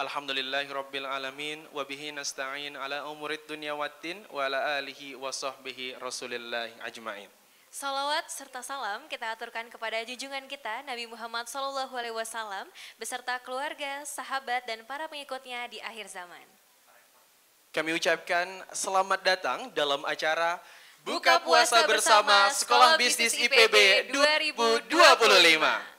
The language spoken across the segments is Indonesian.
Alhamdulillahirabbil alamin wa bihi nasta'in ala umurid dunya waddin wa ala alihi wa sahbihi Rasulillah ajmain. Salawat serta salam kita aturkan kepada junjungan kita Nabi Muhammad SAW beserta keluarga, sahabat dan para pengikutnya di akhir zaman. Kami ucapkan selamat datang dalam acara Buka Puasa Bersama Sekolah Bisnis IPB 2025.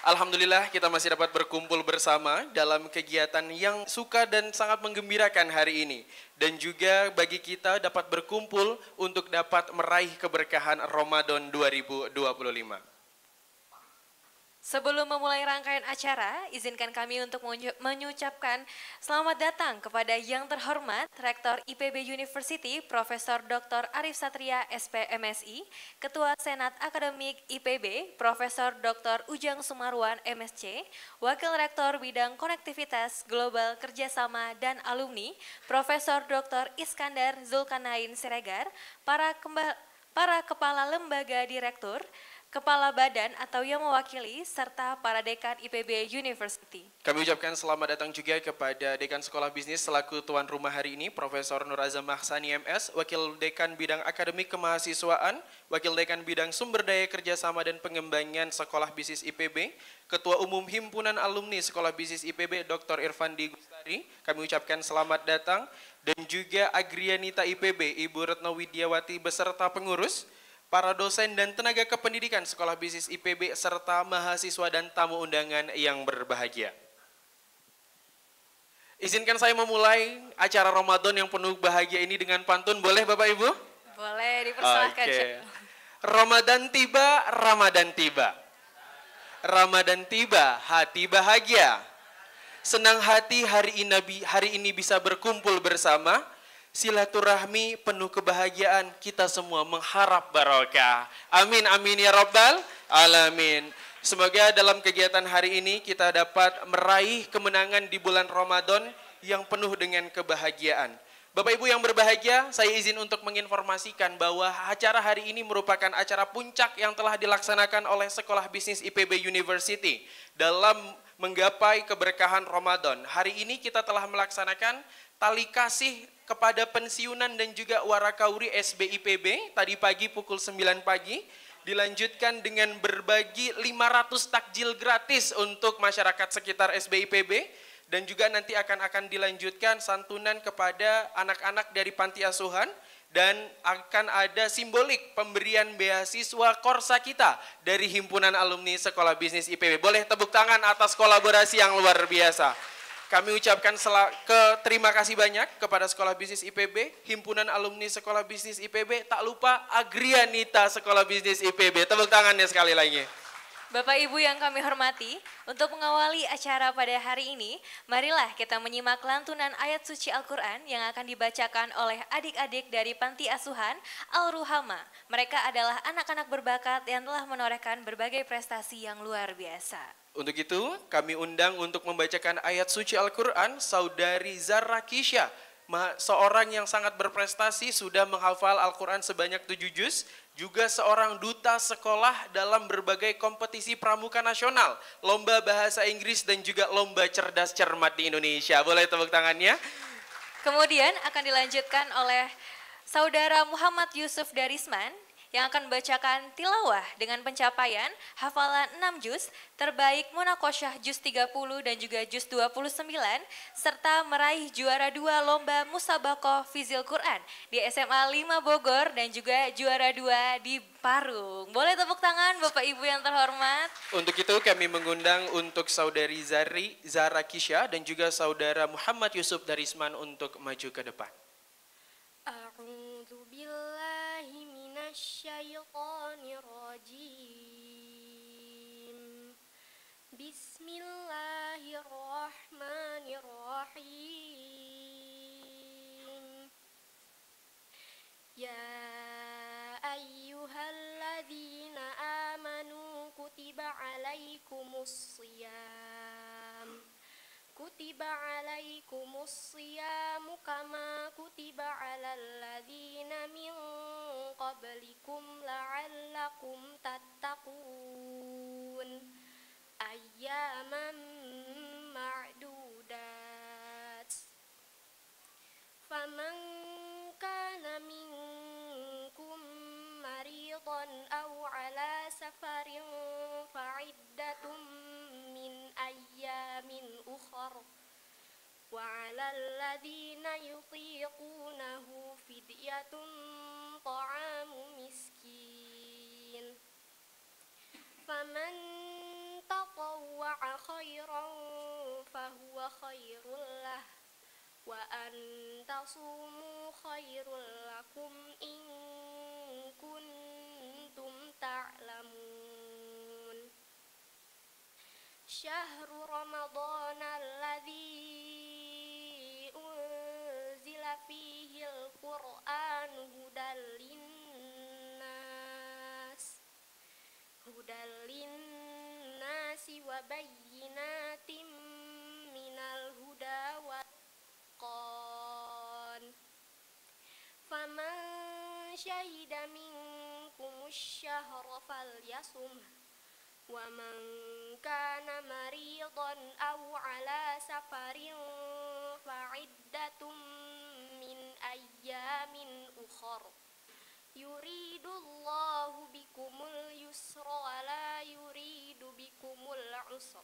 Alhamdulillah kita masih dapat berkumpul bersama dalam kegiatan yang suka dan sangat menggembirakan hari ini. Dan juga bagi kita dapat berkumpul untuk dapat meraih keberkahan Ramadan 2025. Sebelum memulai rangkaian acara, izinkan kami untuk mengucapkan selamat datang kepada yang terhormat Rektor IPB University Profesor Dr. Arif Satria SPMSI, Ketua Senat Akademik IPB Profesor Dr. Ujang Sumarwan MSc, Wakil Rektor Bidang Konektivitas Global Kerjasama dan Alumni Profesor Dr. Iskandar Zulkarnain Siregar, para Kepala Lembaga Direktur, Kepala Badan atau yang mewakili, serta para Dekan IPB University. Kami ucapkan selamat datang juga kepada Dekan Sekolah Bisnis selaku tuan rumah hari ini, Profesor Nur Azam Mahsani MS, Wakil Dekan Bidang Akademik Kemahasiswaan, Wakil Dekan Bidang Sumber Daya Kerjasama dan Pengembangan Sekolah Bisnis IPB, Ketua Umum Himpunan Alumni Sekolah Bisnis IPB, Dr. Irfandi Gustari. Kami ucapkan selamat datang, dan juga Agrianita IPB, Ibu Retno Widiawati beserta pengurus, para dosen dan tenaga kependidikan Sekolah Bisnis IPB, serta mahasiswa dan tamu undangan yang berbahagia. Izinkan saya memulai acara Ramadan yang penuh bahagia ini dengan pantun, boleh Bapak Ibu? Boleh, dipersilahkan. Okay. Ramadan tiba, Ramadan tiba. Ramadan tiba, hati bahagia. Senang hati hari ini bisa berkumpul bersama. Silaturahmi penuh kebahagiaan, kita semua mengharap barokah. Amin, amin ya rabbal alamin. Semoga dalam kegiatan hari ini kita dapat meraih kemenangan di bulan Ramadan yang penuh dengan kebahagiaan. Bapak Ibu yang berbahagia, saya izin untuk menginformasikan bahwa acara hari ini merupakan acara puncak yang telah dilaksanakan oleh Sekolah Bisnis IPB University dalam menggapai keberkahan Ramadan. Hari ini kita telah melaksanakan tali kasih kepada pensiunan dan juga warakauri SBIPB tadi pagi pukul 9 pagi, dilanjutkan dengan berbagi 500 takjil gratis untuk masyarakat sekitar SBIPB, dan juga nanti akan dilanjutkan santunan kepada anak-anak dari panti asuhan, dan akan ada simbolik pemberian beasiswa Korsa kita dari Himpunan Alumni Sekolah Bisnis IPB. Boleh tepuk tangan atas kolaborasi yang luar biasa. Kami ucapkan terima kasih banyak kepada Sekolah Bisnis IPB, Himpunan Alumni Sekolah Bisnis IPB, tak lupa Agrianita Sekolah Bisnis IPB. Tepuk tangannya sekali lagi. Bapak Ibu yang kami hormati, untuk mengawali acara pada hari ini, marilah kita menyimak lantunan ayat suci Al-Quran yang akan dibacakan oleh adik-adik dari Panti Asuhan Al-Ruhama. Mereka adalah anak-anak berbakat yang telah menorehkan berbagai prestasi yang luar biasa. Untuk itu, kami undang untuk membacakan ayat suci Al-Quran Saudari Zara Kisha, seorang yang sangat berprestasi, sudah menghafal Al-Quran sebanyak 7 juz, juga seorang duta sekolah dalam berbagai kompetisi pramuka nasional, lomba bahasa Inggris dan juga lomba cerdas cermat di Indonesia. Boleh tepuk tangannya? Kemudian akan dilanjutkan oleh Saudara Muhammad Yusuf Darisman, yang akan membacakan tilawah dengan pencapaian hafalan 6 juz, terbaik Munakosyah juz 30 dan juga juz 29, serta meraih juara 2 lomba Musabakoh Fizil Quran di SMA 5 Bogor dan juga juara 2 di Parung. Boleh tepuk tangan Bapak Ibu yang terhormat. Untuk itu kami mengundang untuk Saudari Zara Kisha dan juga Saudara Muhammad Yusuf Darisman untuk maju ke depan. A'udzubillahiminasyaitonirrajim. Bismillahirrahmanirrahim. Ya ayyuhalladzina amanu kutiba alaikumus siyamu kama kutiba alal ladzina min qablikum la'allakum tattaqun. Ayyaman أخر وعلى الذين يطيقونه فدية طعام مسكين فمن تطوع خيرا فهو خير له وأن تصوموا خير لكم إن كنتم تعلمون شهر رمضان الذي أنزل فيه القرآن هدى للناس وبينات من الهدى والفرقان فمن شهد منكم الشهر فليصمه ومن كان مريضا أو على سفر فعدة من أيام أخر يريد الله بكم اليسر ولا يريد بكم العسر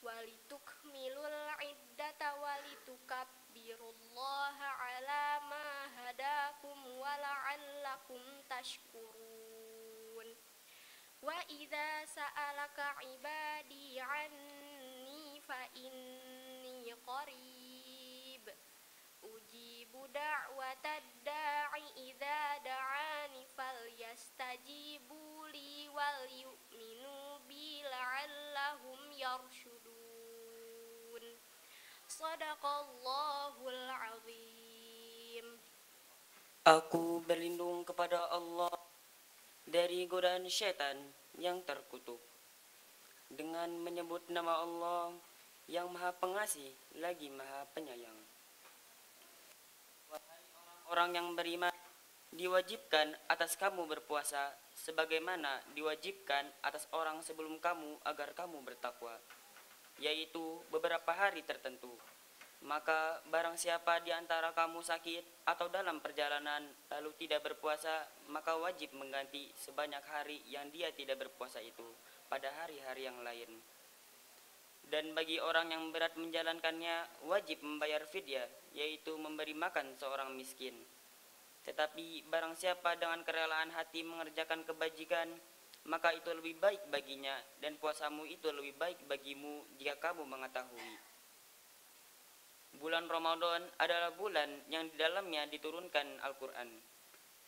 ولتكملوا العدة ولتكبروا الله على ما هداكم ولعلكم تشكرون وإذا سألك عبادي عني فإني قريب أجيب دعوة الداع إذا دعاني فليستجيبوا لي وليؤمنوا بي لعلهم يرشدون صدق الله العظيم. Aku berlindung kepada Allah dari godaan syaitan yang terkutuk dengan menyebut nama Allah yang Maha Pengasih lagi Maha Penyayang. Wahai orang yang beriman, diwajibkan atas kamu berpuasa sebagaimana diwajibkan atas orang sebelum kamu agar kamu bertakwa, yaitu beberapa hari tertentu. Maka barang siapa di antara kamu sakit atau dalam perjalanan lalu tidak berpuasa, maka wajib mengganti sebanyak hari yang dia tidak berpuasa itu pada hari-hari yang lain. Dan bagi orang yang berat menjalankannya, wajib membayar fidyah, yaitu memberi makan seorang miskin. Tetapi barang siapa dengan kerelaan hati mengerjakan kebajikan, maka itu lebih baik baginya, dan puasamu itu lebih baik bagimu jika kamu mengetahui. Bulan Ramadan adalah bulan yang di dalamnya diturunkan Al-Quran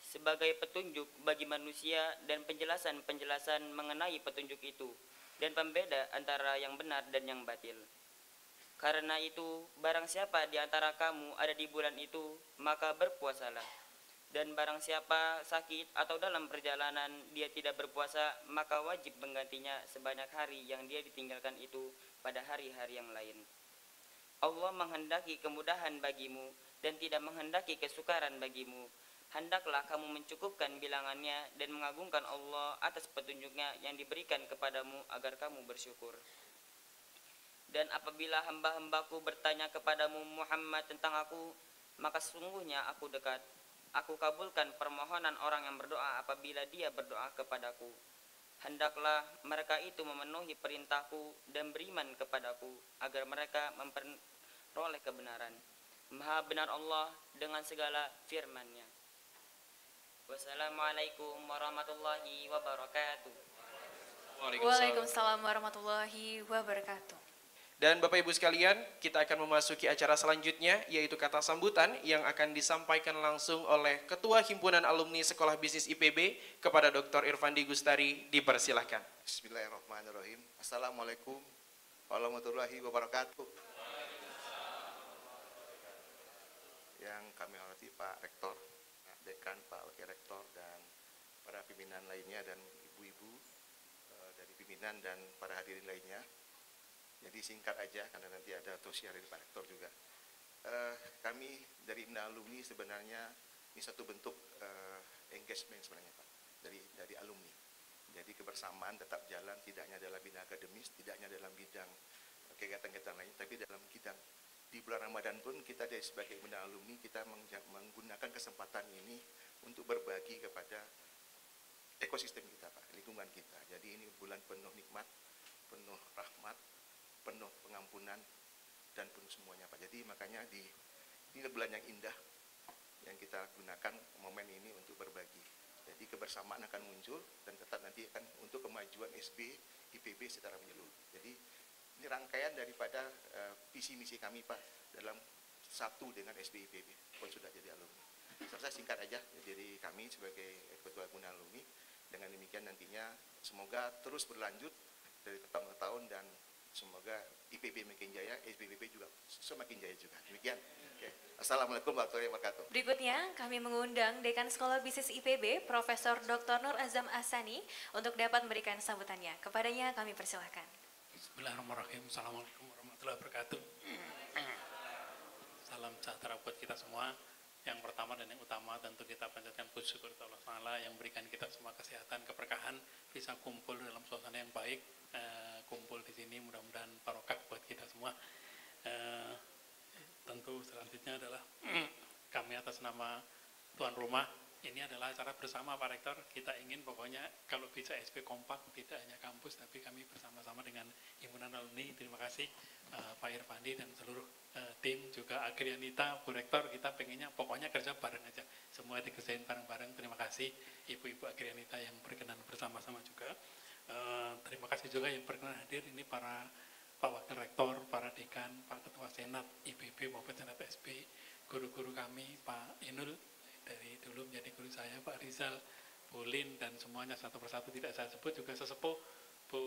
sebagai petunjuk bagi manusia dan penjelasan-penjelasan mengenai petunjuk itu dan pembeda antara yang benar dan yang batil. Karena itu, barang siapa di antara kamu ada di bulan itu, maka berpuasalah. Dan barang siapa sakit atau dalam perjalanan dia tidak berpuasa, maka wajib menggantinya sebanyak hari yang dia ditinggalkan itu pada hari-hari yang lain. Allah menghendaki kemudahan bagimu dan tidak menghendaki kesukaran bagimu. Hendaklah kamu mencukupkan bilangannya dan mengagungkan Allah atas petunjuknya yang diberikan kepadamu agar kamu bersyukur. Dan apabila hamba-hambaku bertanya kepadamu Muhammad tentang aku, maka sesungguhnya aku dekat. Aku kabulkan permohonan orang yang berdoa apabila dia berdoa kepadaku. Hendaklah mereka itu memenuhi perintahku dan beriman kepadaku agar mereka memperoleh kebenaran. Maha benar Allah dengan segala firman-Nya. Wassalamualaikum warahmatullahi wabarakatuh. Waalaikumsalam warahmatullahi wabarakatuh. Dan Bapak Ibu sekalian, kita akan memasuki acara selanjutnya, yaitu kata sambutan yang akan disampaikan langsung oleh Ketua Himpunan Alumni Sekolah Bisnis IPB kepada Dr. Irfandi Gustari. Dipersilahkan. Bismillahirrahmanirrahim. Assalamualaikum warahmatullahi wabarakatuh. Yang kami hormati Pak Rektor, Pak Dekan, Pak Wakil Rektor, dan para pimpinan lainnya dan ibu-ibu dari pimpinan dan para hadirin lainnya. Jadi singkat aja karena nanti ada tausiah dari Pak Rektor juga. Kami dari Himpunan Alumni sebenarnya ini satu bentuk engagement sebenarnya Pak dari alumni. Jadi kebersamaan tetap jalan tidak hanya dalam bidang akademis, tidak hanya dalam bidang kegiatan-kegiatan lain, tapi dalam bidang di bulan Ramadan pun kita dari sebagai Himpunan Alumni kita menggunakan kesempatan ini untuk berbagi kepada ekosistem kita Pak, lingkungan kita. Jadi ini bulan penuh nikmat, penuh rahmat, penuh pengampunan dan penuh semuanya Pak. Jadi makanya ini bulan yang indah yang kita gunakan momen ini untuk berbagi. Jadi kebersamaan akan muncul dan tetap nanti akan untuk kemajuan SB IPB secara menyeluruh. Jadi ini rangkaian daripada visi misi kami Pak dalam satu dengan SB IPB pun sudah jadi alumni. Saya singkat aja dari kami sebagai ketua himpunan alumni. Dengan demikian nantinya semoga terus berlanjut dari tahun ke tahun dan semoga IPB makin jaya, SBIPB juga semakin jaya juga. Demikian. Oke. Assalamualaikum warahmatullahi wabarakatuh. Berikutnya kami mengundang Dekan Sekolah Bisnis IPB, Profesor Dr. Nur Azam Ahsani untuk dapat memberikan sambutannya. Kepadanya kami persilahkan. Bismillahirrahmanirrahim. Assalamualaikum warahmatullahi wabarakatuh. Salam sejahtera buat kita semua. Yang pertama dan yang utama tentu kita panjatkan puji syukur kepada Allah Ta'ala yang berikan kita semua kesehatan, keberkahan, bisa kumpul dalam suasana yang baik, kumpul di sini mudah-mudahan barokah buat kita semua. Tentu selanjutnya adalah kami atas nama tuan rumah, ini adalah acara bersama Pak Rektor. Kita ingin pokoknya kalau bisa SP kompak, tidak hanya kampus tapi kami bersama-sama dengan himpunan alumni. Terima kasih Pak Irfandi dan seluruh tim, juga Agrianita, Bu Rektor. Kita pengennya pokoknya kerja bareng aja, semua dikerjain bareng-bareng. Terima kasih Ibu-Ibu Agrianita yang berkenan bersama-sama juga. Terima kasih juga yang berkenan hadir ini para Pak Wakil Rektor, para Dekan, Pak Ketua Senat IPB maupun Senat SP, guru-guru kami, Pak Inul dari dulu menjadi guru saya, Pak Rizal, Bu Lin, dan semuanya satu persatu tidak saya sebut, juga sesepuh Bu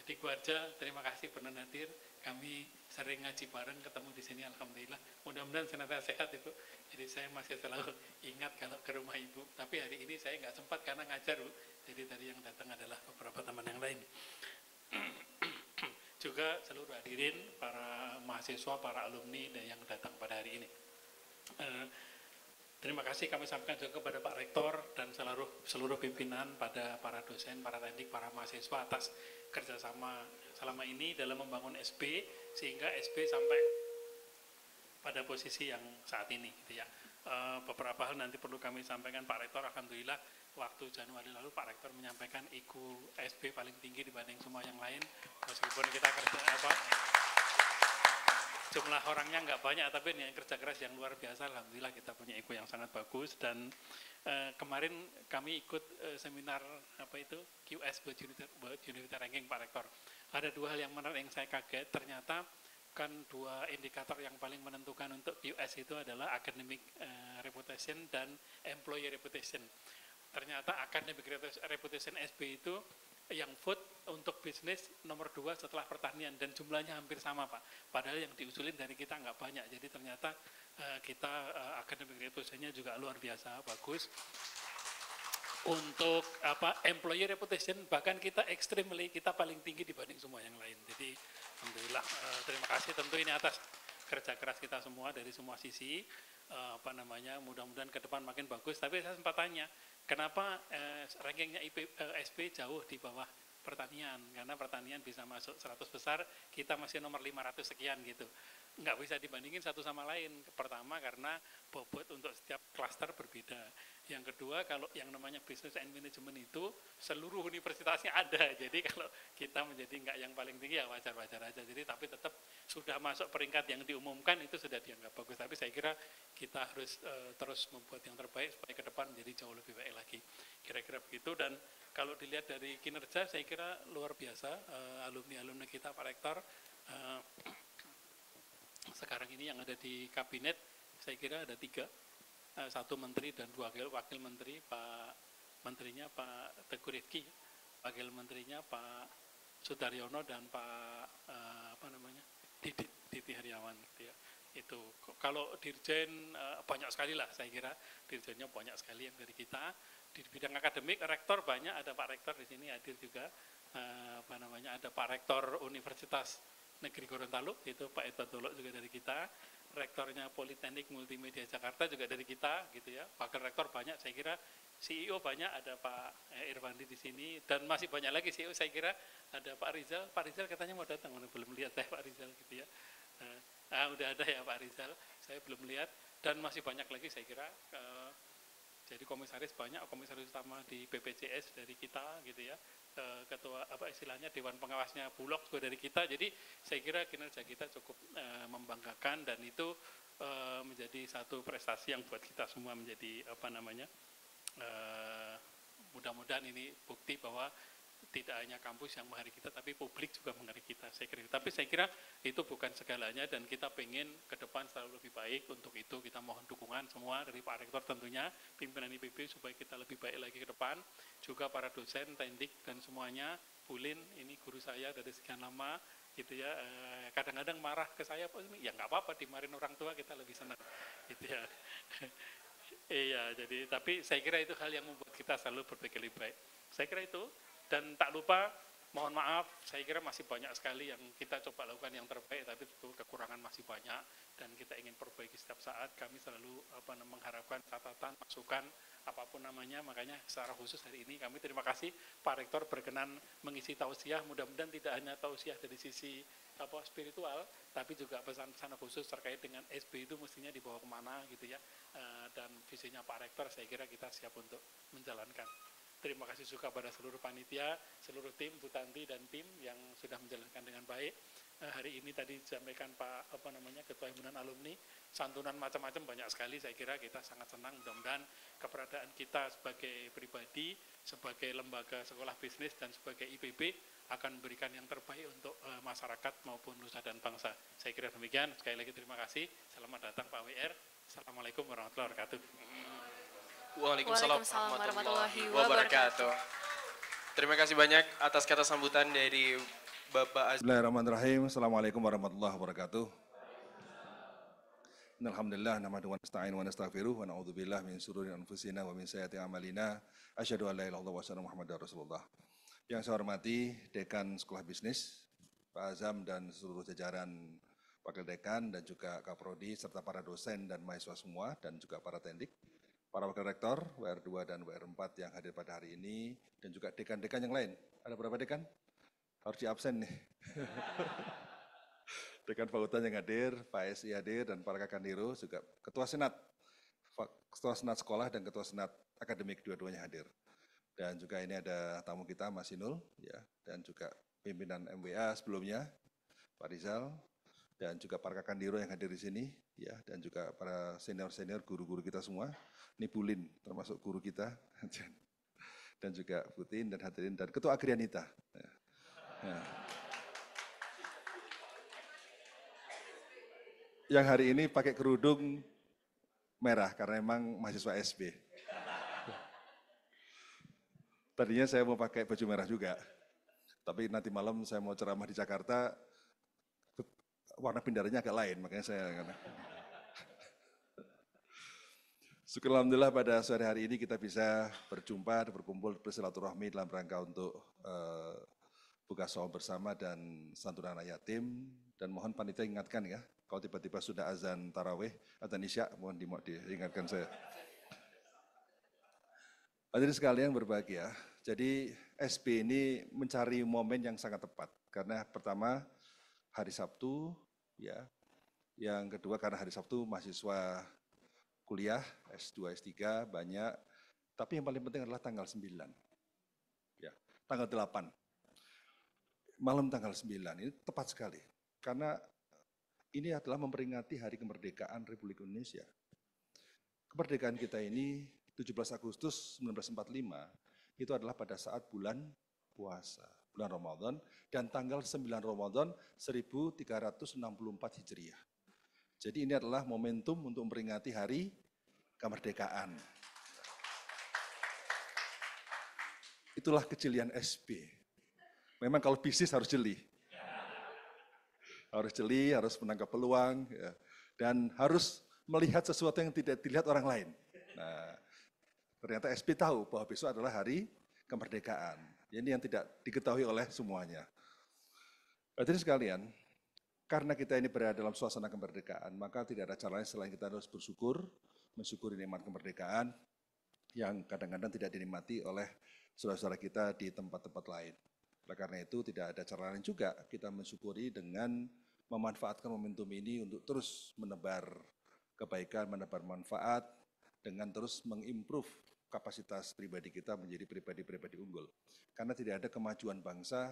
Edi Guarja. Terima kasih pernah hadir. Kami sering ngaji bareng, ketemu di sini, alhamdulillah. Mudah-mudahan senantiasa sehat Ibu. Jadi saya masih selalu ingat kalau ke rumah Ibu. Tapi hari ini saya nggak sempat karena ngajar Bu. Jadi tadi yang datang adalah beberapa teman yang lain. Juga seluruh hadirin, para mahasiswa, para alumni yang datang pada hari ini. Terima kasih kami sampaikan juga kepada Pak Rektor dan seluruh pimpinan, pada para dosen, para teknik, para mahasiswa atas kerjasama selama ini dalam membangun SP sehingga SP sampai pada posisi yang saat ini gitu ya. Beberapa hal nanti perlu kami sampaikan Pak Rektor. Alhamdulillah waktu Januari lalu Pak Rektor menyampaikan IQ SP paling tinggi dibanding semua yang lain, meskipun kita kerja jumlah orangnya nggak banyak, tapi dengan kerja keras yang luar biasa, alhamdulillah kita punya IQ yang sangat bagus. Dan kemarin kami ikut seminar QS buat University Ranking Pak Rektor. Ada dua hal yang menarik yang saya kaget, ternyata kan dua indikator yang paling menentukan untuk QS itu adalah academic reputation dan employee reputation. Ternyata academic reputation SP itu yang vote untuk bisnis nomor 2 setelah pertanian dan jumlahnya hampir sama Pak. Padahal yang diusulin dari kita nggak banyak. Jadi ternyata kita academic reputation-nya juga luar biasa bagus. Untuk employee reputation bahkan kita extremely, kita paling tinggi dibanding semua yang lain. Jadi alhamdulillah terima kasih, tentu ini atas kerja keras kita semua dari semua sisi. Mudah-mudahan ke depan makin bagus. Tapi saya sempat tanya, kenapa rankingnya SP jauh di bawah pertanian? Karena pertanian bisa masuk 100 besar, kita masih nomor 500 sekian gitu. Nggak bisa dibandingin satu sama lain. Pertama karena bobot untuk setiap klaster berbeda. Yang kedua, kalau yang namanya business and management itu seluruh universitasnya ada. Jadi kalau kita menjadi nggak yang paling tinggi ya wajar-wajar aja. Jadi tapi tetap sudah masuk peringkat yang diumumkan itu sudah dianggap bagus. Tapi saya kira kita harus terus membuat yang terbaik supaya ke depan menjadi jauh lebih baik lagi. Kira-kira begitu. Dan kalau dilihat dari kinerja saya kira luar biasa alumni-alumni kita Pak Rektor. Sekarang ini yang ada di kabinet saya kira ada 3, 1 menteri dan 2 wakil menteri. Pak menterinya Pak Teguh Rifki, wakil menterinya Pak Sudaryono dan Pak Diti Heriawan gitu ya. Itu kalau dirjen banyak sekali lah, saya kira dirjennya banyak sekali yang dari kita. Di bidang akademik rektor banyak, ada Pak Rektor di sini hadir juga, ada Pak Rektor Universitas Negeri Gorontalo, itu Pak Edward Dolok juga dari kita. Rektornya Politeknik Multimedia Jakarta juga dari kita gitu ya. Wakil rektor banyak, saya kira CEO banyak, ada Pak Irfandi di sini, dan masih banyak lagi CEO. Saya kira ada Pak Rizal. Pak Rizal katanya mau datang, belum lihat saya Pak Rizal gitu ya. Udah ada ya Pak Rizal, saya belum lihat, dan masih banyak lagi saya kira. Jadi komisaris banyak, komisaris utama di BPJS dari kita gitu ya. ketua apa istilahnya dewan pengawasnya Bulog juga dari kita. Jadi saya kira kinerja kita cukup membanggakan, dan itu menjadi satu prestasi yang buat kita semua menjadi apa namanya, mudah-mudahan ini bukti bahwa tidak hanya kampus yang menghargai kita, tapi publik juga menghargai kita. Tapi saya kira itu bukan segalanya, dan kita pengen ke depan selalu lebih baik. Untuk itu kita mohon dukungan semua dari Pak Rektor tentunya, pimpinan IPB, supaya kita lebih baik lagi ke depan. Juga para dosen, tendik, dan semuanya. Bulin, ini guru saya dari sekian lama, gitu ya. Kadang-kadang marah ke saya, ya nggak apa-apa, dimarahin orang tua kita lebih senang, gitu ya. Iya, jadi tapi saya kira itu hal yang membuat kita selalu berpikir lebih baik. Saya kira itu. Dan tak lupa, mohon maaf, saya kira masih banyak sekali yang kita coba lakukan yang terbaik, tapi tentu kekurangan masih banyak, dan kita ingin perbaiki setiap saat. Kami selalu mengharapkan catatan, masukan, apapun namanya. Makanya secara khusus hari ini kami terima kasih Pak Rektor berkenan mengisi tausiah. Mudah-mudahan tidak hanya tausiah dari sisi spiritual, tapi juga pesan-pesan khusus terkait dengan SB itu mestinya dibawa kemana, gitu ya. Dan visinya Pak Rektor saya kira kita siap untuk menjalankan. Terima kasih juga pada seluruh panitia, seluruh tim, Bu Tanti dan tim yang sudah menjalankan dengan baik. Hari ini tadi disampaikan Pak Ketua Himpunan Alumni, santunan macam-macam banyak sekali. Saya kira kita sangat senang, mudah-mudahan keberadaan kita sebagai pribadi, sebagai lembaga sekolah bisnis, dan sebagai IPB akan memberikan yang terbaik untuk masyarakat maupun nusa dan bangsa. Saya kira demikian. Sekali lagi terima kasih. Selamat datang Pak WR. Assalamualaikum warahmatullahi wabarakatuh. Waalaikumsalam warahmatullahi wabarakatuh. Terima kasih banyak atas kata sambutan dari Bapak Bismillahirrahmanirrahim. Assalamualaikum warahmatullahi wabarakatuh. Alhamdulillah, nahmaduhu wa nasta'inu wa nastaghfiruh wa na'udzubillah min syururi anfusina wa min sayyiati a'malina. Asyhadu an la ilaha illallah wa asyhadu anna Muhammadar Rasulullah. Yang saya hormati Dekan Sekolah Bisnis, Pak Azam, dan seluruh jajaran Wakil Dekan, dan juga Kaprodi, serta para dosen dan mahasiswa semua, dan juga para tendik, para Wakil Rektor, WR2 dan WR4 yang hadir pada hari ini, dan juga dekan-dekan yang lain. Ada berapa dekan? Harus diabsen nih. Dekan Fakultas yang hadir, Pak SI hadir, dan para Kakandiro, juga Ketua Senat Sekolah dan Ketua Senat Akademik dua-duanya hadir. Dan juga ini ada tamu kita, Mas Inul, ya, dan juga pimpinan MWA sebelumnya, Pak Rizal, dan juga para Kakandiro yang hadir di sini, ya, dan juga para senior-senior guru-guru kita semua. Ini Bulin, termasuk guru kita, dan juga Putin dan hadirin, dan Ketua Agrianita. Ya. Ya. Yang hari ini pakai kerudung merah karena memang mahasiswa SB. Tadinya saya mau pakai baju merah juga, tapi nanti malam saya mau ceramah di Jakarta, warna benderanya agak lain, makanya saya syukur alhamdulillah pada sore hari ini kita bisa berjumpa, berkumpul, bersilaturahmi dalam rangka untuk buka shawl bersama dan santunan anak yatim. Dan mohon panitia ingatkan ya, kalau tiba-tiba sudah azan tarawih, azan isya, mohon diingatkan saya. Hadirin sekalian berbahagia, jadi SB ini mencari momen yang sangat tepat. Karena pertama, hari Sabtu, ya. Yang kedua karena hari Sabtu mahasiswa kuliah, S2, S3 banyak. Tapi yang paling penting adalah tanggal 9. Ya, tanggal 8. Malam tanggal 9, ini tepat sekali. Karena ini adalah memperingati Hari Kemerdekaan Republik Indonesia. Kemerdekaan kita ini 17 Agustus 1945 itu adalah pada saat bulan puasa, bulan Ramadan, dan tanggal 9 Ramadan 1364 Hijriah. Jadi ini adalah momentum untuk memperingati Hari Kemerdekaan. Itulah kejelian SB. Memang kalau bisnis harus jeli. Harus jeli, harus menangkap peluang, ya, dan harus melihat sesuatu yang tidak dilihat orang lain. Nah, ternyata SB tahu bahwa besok adalah Hari Kemerdekaan. Ini yang tidak diketahui oleh semuanya. Hadirin sekalian, karena kita ini berada dalam suasana kemerdekaan, maka tidak ada cara lain selain kita harus bersyukur, mensyukuri nikmat kemerdekaan yang kadang-kadang tidak dinikmati oleh saudara-saudara kita di tempat-tempat lain. Oleh karena itu tidak ada cara lain juga kita mensyukuri dengan memanfaatkan momentum ini untuk terus menebar kebaikan, menebar manfaat, dengan terus mengimprove kapasitas pribadi kita menjadi pribadi-pribadi unggul. Karena tidak ada kemajuan bangsa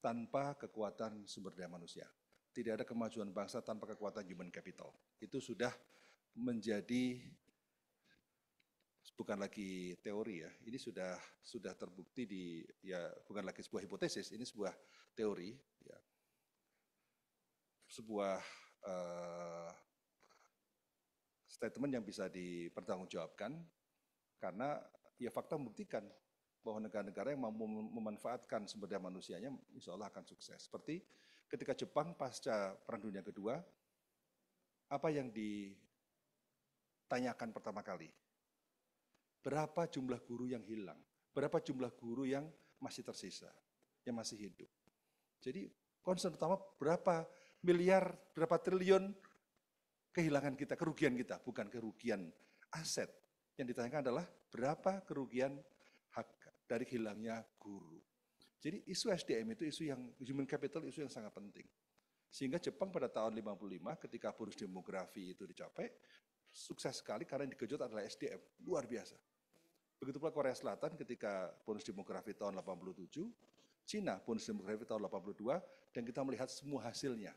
tanpa kekuatan sumber daya manusia. Tidak ada kemajuan bangsa tanpa kekuatan human capital. Itu sudah menjadi bukan lagi teori ya, ini sudah terbukti bukan lagi sebuah hipotesis, ini sebuah teori ya. Sebuah statement yang bisa dipertanggungjawabkan karena ya fakta membuktikan bahwa negara-negara yang mampu memanfaatkan sumber daya manusianya insya Allah akan sukses. Seperti ketika Jepang pasca Perang Dunia Kedua, apa yang ditanyakan pertama kali? Berapa jumlah guru yang hilang? Berapa jumlah guru yang masih tersisa, yang masih hidup? Jadi concern utama berapa miliar, berapa triliun kehilangan kita, kerugian kita, bukan kerugian aset. Yang ditanyakan adalah berapa kerugian hak dari hilangnya guru. Jadi isu SDM itu isu yang, human capital isu yang sangat penting. Sehingga Jepang pada tahun 55 ketika bonus demografi itu dicapai, sukses sekali karena yang dikejut adalah SDM, luar biasa. Begitu pula Korea Selatan ketika bonus demografi tahun 87, Cina bonus demografi tahun 82, dan kita melihat semua hasilnya.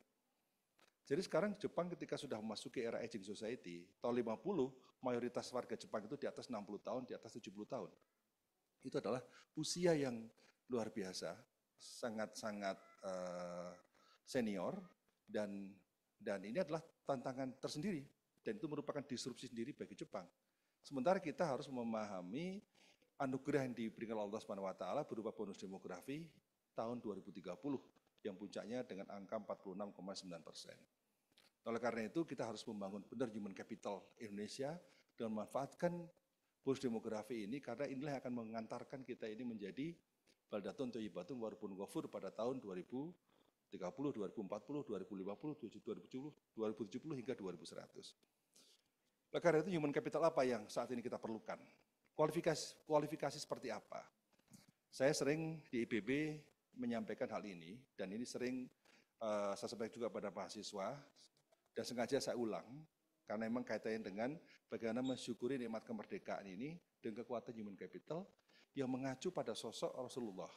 Jadi sekarang Jepang ketika sudah memasuki era aging society, tahun 50, mayoritas warga Jepang itu di atas 60 tahun, di atas 70 tahun. Itu adalah usia yang luar biasa, sangat-sangat senior, dan ini adalah tantangan tersendiri, dan itu merupakan disrupsi sendiri bagi Jepang. Sementara kita harus memahami anugerah yang diberikan Allah SWT berupa bonus demografi tahun 2030, yang puncaknya dengan angka 46,9%. Oleh karena itu kita harus membangun benar human capital Indonesia dengan memanfaatkan bonus demografi ini, karena inilah yang akan mengantarkan kita ini menjadi baldatun thayyibatun warabun ghafur pada tahun 2030, 2040, 2050, 2070 hingga 2100. Oleh karena itu human capital apa yang saat ini kita perlukan? Kualifikasi seperti apa? Saya sering di IPB menyampaikan hal ini, dan ini sering saya sampaikan juga pada mahasiswa, dan sengaja saya ulang, karena memang kaitannya dengan bagaimana mensyukuri nikmat kemerdekaan ini dengan kekuatan human capital yang mengacu pada sosok Rasulullah.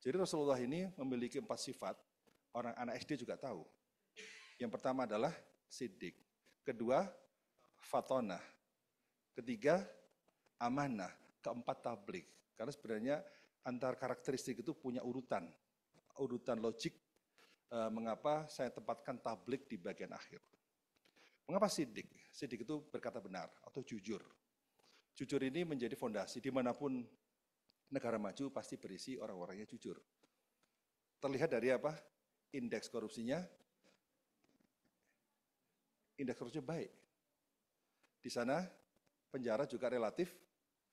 Jadi Rasulullah ini memiliki 4 sifat, orang anak SD juga tahu. Yang pertama adalah siddiq, kedua fatonah, ketiga amanah, keempat tabligh. Karena sebenarnya antar karakteristik itu punya urutan logik. Mengapa saya tempatkan tabligh di bagian akhir. Mengapa siddiq? Siddiq itu berkata benar atau jujur. Jujur ini menjadi fondasi dimanapun negara maju pasti berisi orang-orangnya jujur. Terlihat dari apa? Indeks korupsinya baik. Di sana penjara juga relatif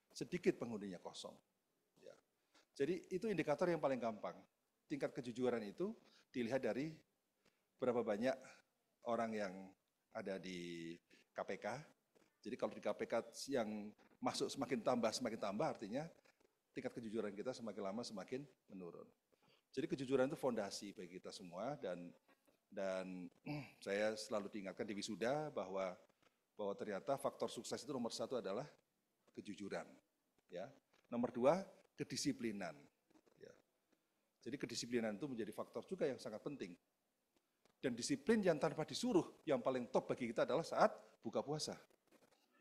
sedikit penghuninya, kosong. Ya. Jadi itu indikator yang paling gampang. Tingkat kejujuran itu dilihat dari berapa banyak orang yang ada di KPK. Jadi kalau di KPK yang masuk semakin tambah, artinya tingkat kejujuran kita semakin lama semakin menurun. Jadi kejujuran itu fondasi bagi kita semua, dan saya selalu diingatkan di wisuda bahwa ternyata faktor sukses itu nomor 1 adalah kejujuran. Ya. Nomor 2, kedisiplinan. Jadi kedisiplinan itu menjadi faktor juga yang sangat penting. Dan disiplin yang tanpa disuruh, yang paling top bagi kita adalah saat buka puasa.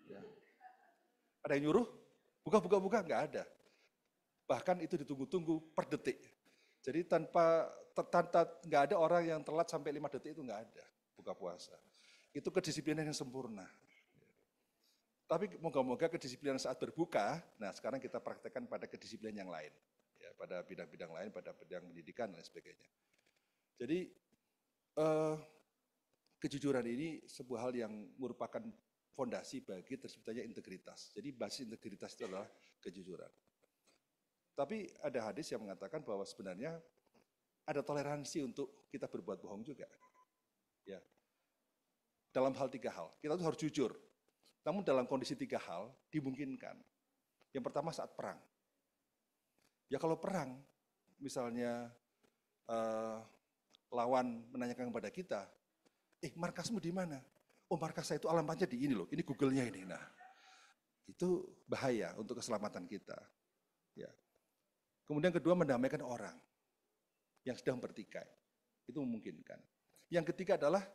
Ya. Ada yang nyuruh? Buka, nggak ada. Bahkan itu ditunggu-tunggu per detik. Jadi nggak ada orang yang telat sampai 5 detik, itu nggak ada buka puasa. Itu kedisiplinan yang sempurna. Tapi moga-moga kedisiplinan saat berbuka, nah sekarang kita praktekkan pada kedisiplinan yang lain. Ya, pada bidang-bidang lain, pada bidang pendidikan dan sebagainya. Jadi kejujuran ini sebuah hal yang merupakan fondasi bagi terciptanya integritas. Jadi basis integritas itu adalah kejujuran. Tapi ada hadis yang mengatakan bahwa sebenarnya ada toleransi untuk kita berbuat bohong juga. Ya. Dalam hal 3 hal, kita tuh harus jujur. Namun dalam kondisi 3 hal dimungkinkan. Yang pertama saat perang. Ya kalau perang, misalnya lawan menanyakan kepada kita, markasmu di mana? Oh markas saya itu alamatnya di ini loh, ini Google-nya ini. Nah, Itu bahaya untuk keselamatan kita. Ya. Kemudian kedua, mendamaikan orang yang sedang bertikai. Itu memungkinkan. Yang ketiga adalah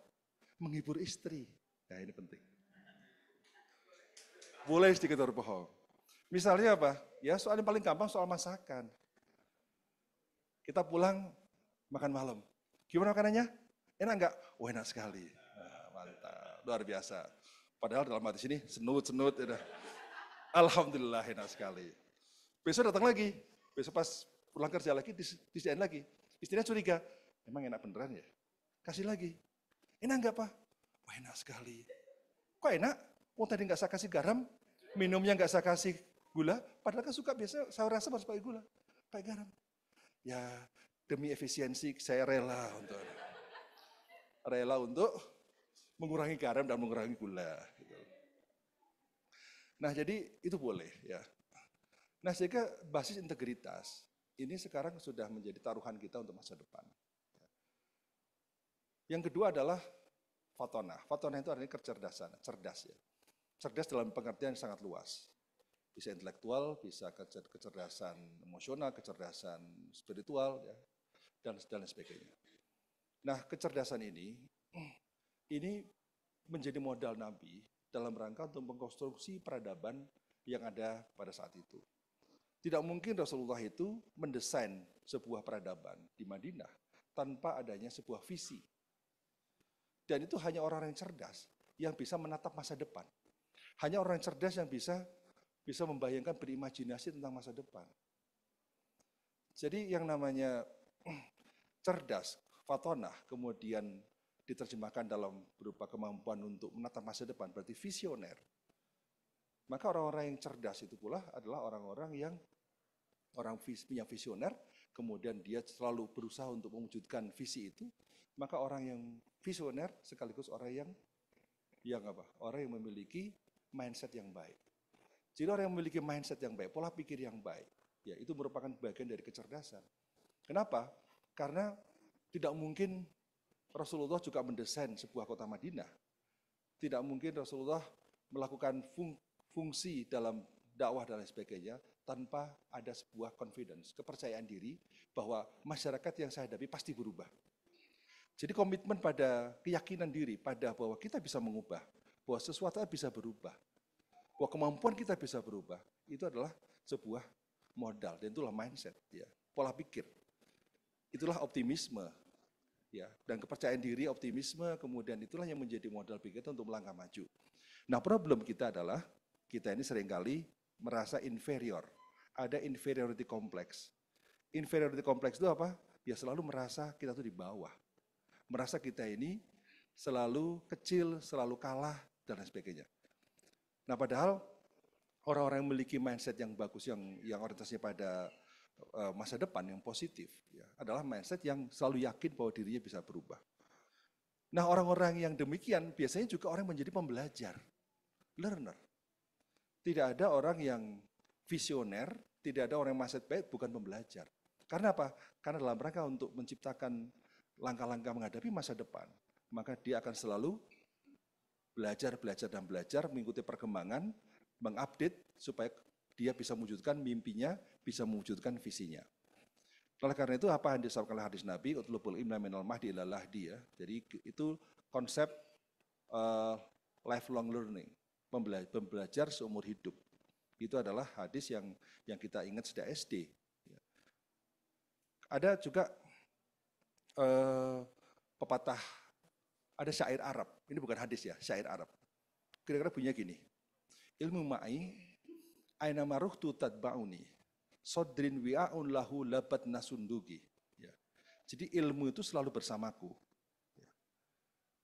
menghibur istri. Nah, ini penting. Boleh sedikit berbohong. Misalnya apa? Ya, soal yang paling gampang soal masakan. Kita pulang makan malam. Gimana makanannya? Enak enggak? Oh, enak sekali. Nah, mantap, luar biasa. Padahal dalam hati sini senut-senut. Ya. Alhamdulillah enak sekali. Besok datang lagi. Besok pas pulang kerja lagi, disediain lagi. Istrinya curiga, emang enak beneran ya? Kasih lagi. Enak enggak, Pak? Wah, enak sekali. Kok enak? Oh, tadi enggak saya kasih garam, minumnya enggak saya kasih gula, padahal kan suka biasa saya rasa harus pakai gula, pakai garam. Ya, demi efisiensi saya rela untuk mengurangi garam dan mengurangi gula. Gitu. Nah, jadi itu boleh ya. Nah, sehingga basis integritas ini sekarang sudah menjadi taruhan kita untuk masa depan. Yang kedua adalah fatonah. Fatonah itu artinya kecerdasan, cerdas ya. Cerdas dalam pengertian yang sangat luas. Bisa intelektual, bisa kecerdasan emosional, kecerdasan spiritual, ya, dan lain sebagainya. Nah, kecerdasan ini menjadi modal Nabi dalam rangka untuk mengkonstruksi peradaban yang ada pada saat itu. Tidak mungkin Rasulullah itu mendesain sebuah peradaban di Madinah tanpa adanya sebuah visi. Dan itu hanya orang-orang yang cerdas yang bisa menatap masa depan. Hanya orang yang cerdas yang bisa membayangkan, berimajinasi tentang masa depan. Jadi yang namanya cerdas, fatonah, kemudian diterjemahkan dalam berupa kemampuan untuk menatap masa depan, berarti visioner. Maka orang-orang yang cerdas itu pula adalah orang-orang yang punya visioner, kemudian dia selalu berusaha untuk mewujudkan visi itu, maka orang yang visioner sekaligus orang yang memiliki mindset yang baik. Jadi orang yang memiliki mindset yang baik, pola pikir yang baik, ya itu merupakan bagian dari kecerdasan. Kenapa? Karena tidak mungkin Rasulullah juga mendesain sebuah kota Madinah. Tidak mungkin Rasulullah melakukan fungsi dalam dakwah dan lain sebagainya tanpa ada sebuah confidence, kepercayaan diri bahwa masyarakat yang saya hadapi pasti berubah. Jadi komitmen pada keyakinan diri, pada bahwa kita bisa mengubah, bahwa sesuatu bisa berubah, bahwa kemampuan kita bisa berubah, itu adalah sebuah modal, dan itulah mindset, ya, pola pikir. Itulah optimisme, ya, dan kepercayaan diri, optimisme, kemudian itulah yang menjadi modal pikir kita untuk melangkah maju. Nah, problem kita adalah, kita ini seringkali merasa inferior, ada inferiority complex. Inferiority complex itu apa? Ya selalu merasa kita tuh di bawah, merasa kita ini selalu kecil, selalu kalah, dan lain sebagainya. Nah, padahal orang-orang yang memiliki mindset yang bagus, yang orientasinya pada masa depan yang positif, ya, adalah mindset yang selalu yakin bahwa dirinya bisa berubah. Nah, orang-orang yang demikian biasanya juga orang yang menjadi pembelajar, learner. Tidak ada orang yang visioner, tidak ada orang yang mindset baik bukan pembelajar. Karena apa? Karena dalam rangka untuk menciptakan langkah-langkah menghadapi masa depan, maka dia akan selalu belajar, mengikuti perkembangan, mengupdate supaya dia bisa mewujudkan mimpinya, bisa mewujudkan visinya. Oleh karena itu apa yang disebutkan oleh hadis Nabi, utlubul ilma minal mahdi ilal lahdi, ya. Jadi itu konsep lifelong learning, belajar seumur hidup. Itu adalah hadis yang kita ingat sejak SD. Ada juga pepatah, ada syair Arab, ini bukan hadis ya, syair Arab. Kira-kira bunyinya gini, ilmu ma'i, aina maruhtu tadba'uni, sodrin wi'a'un lahu labat nasundugi. Ya. Jadi ilmu itu selalu bersamaku. Ya.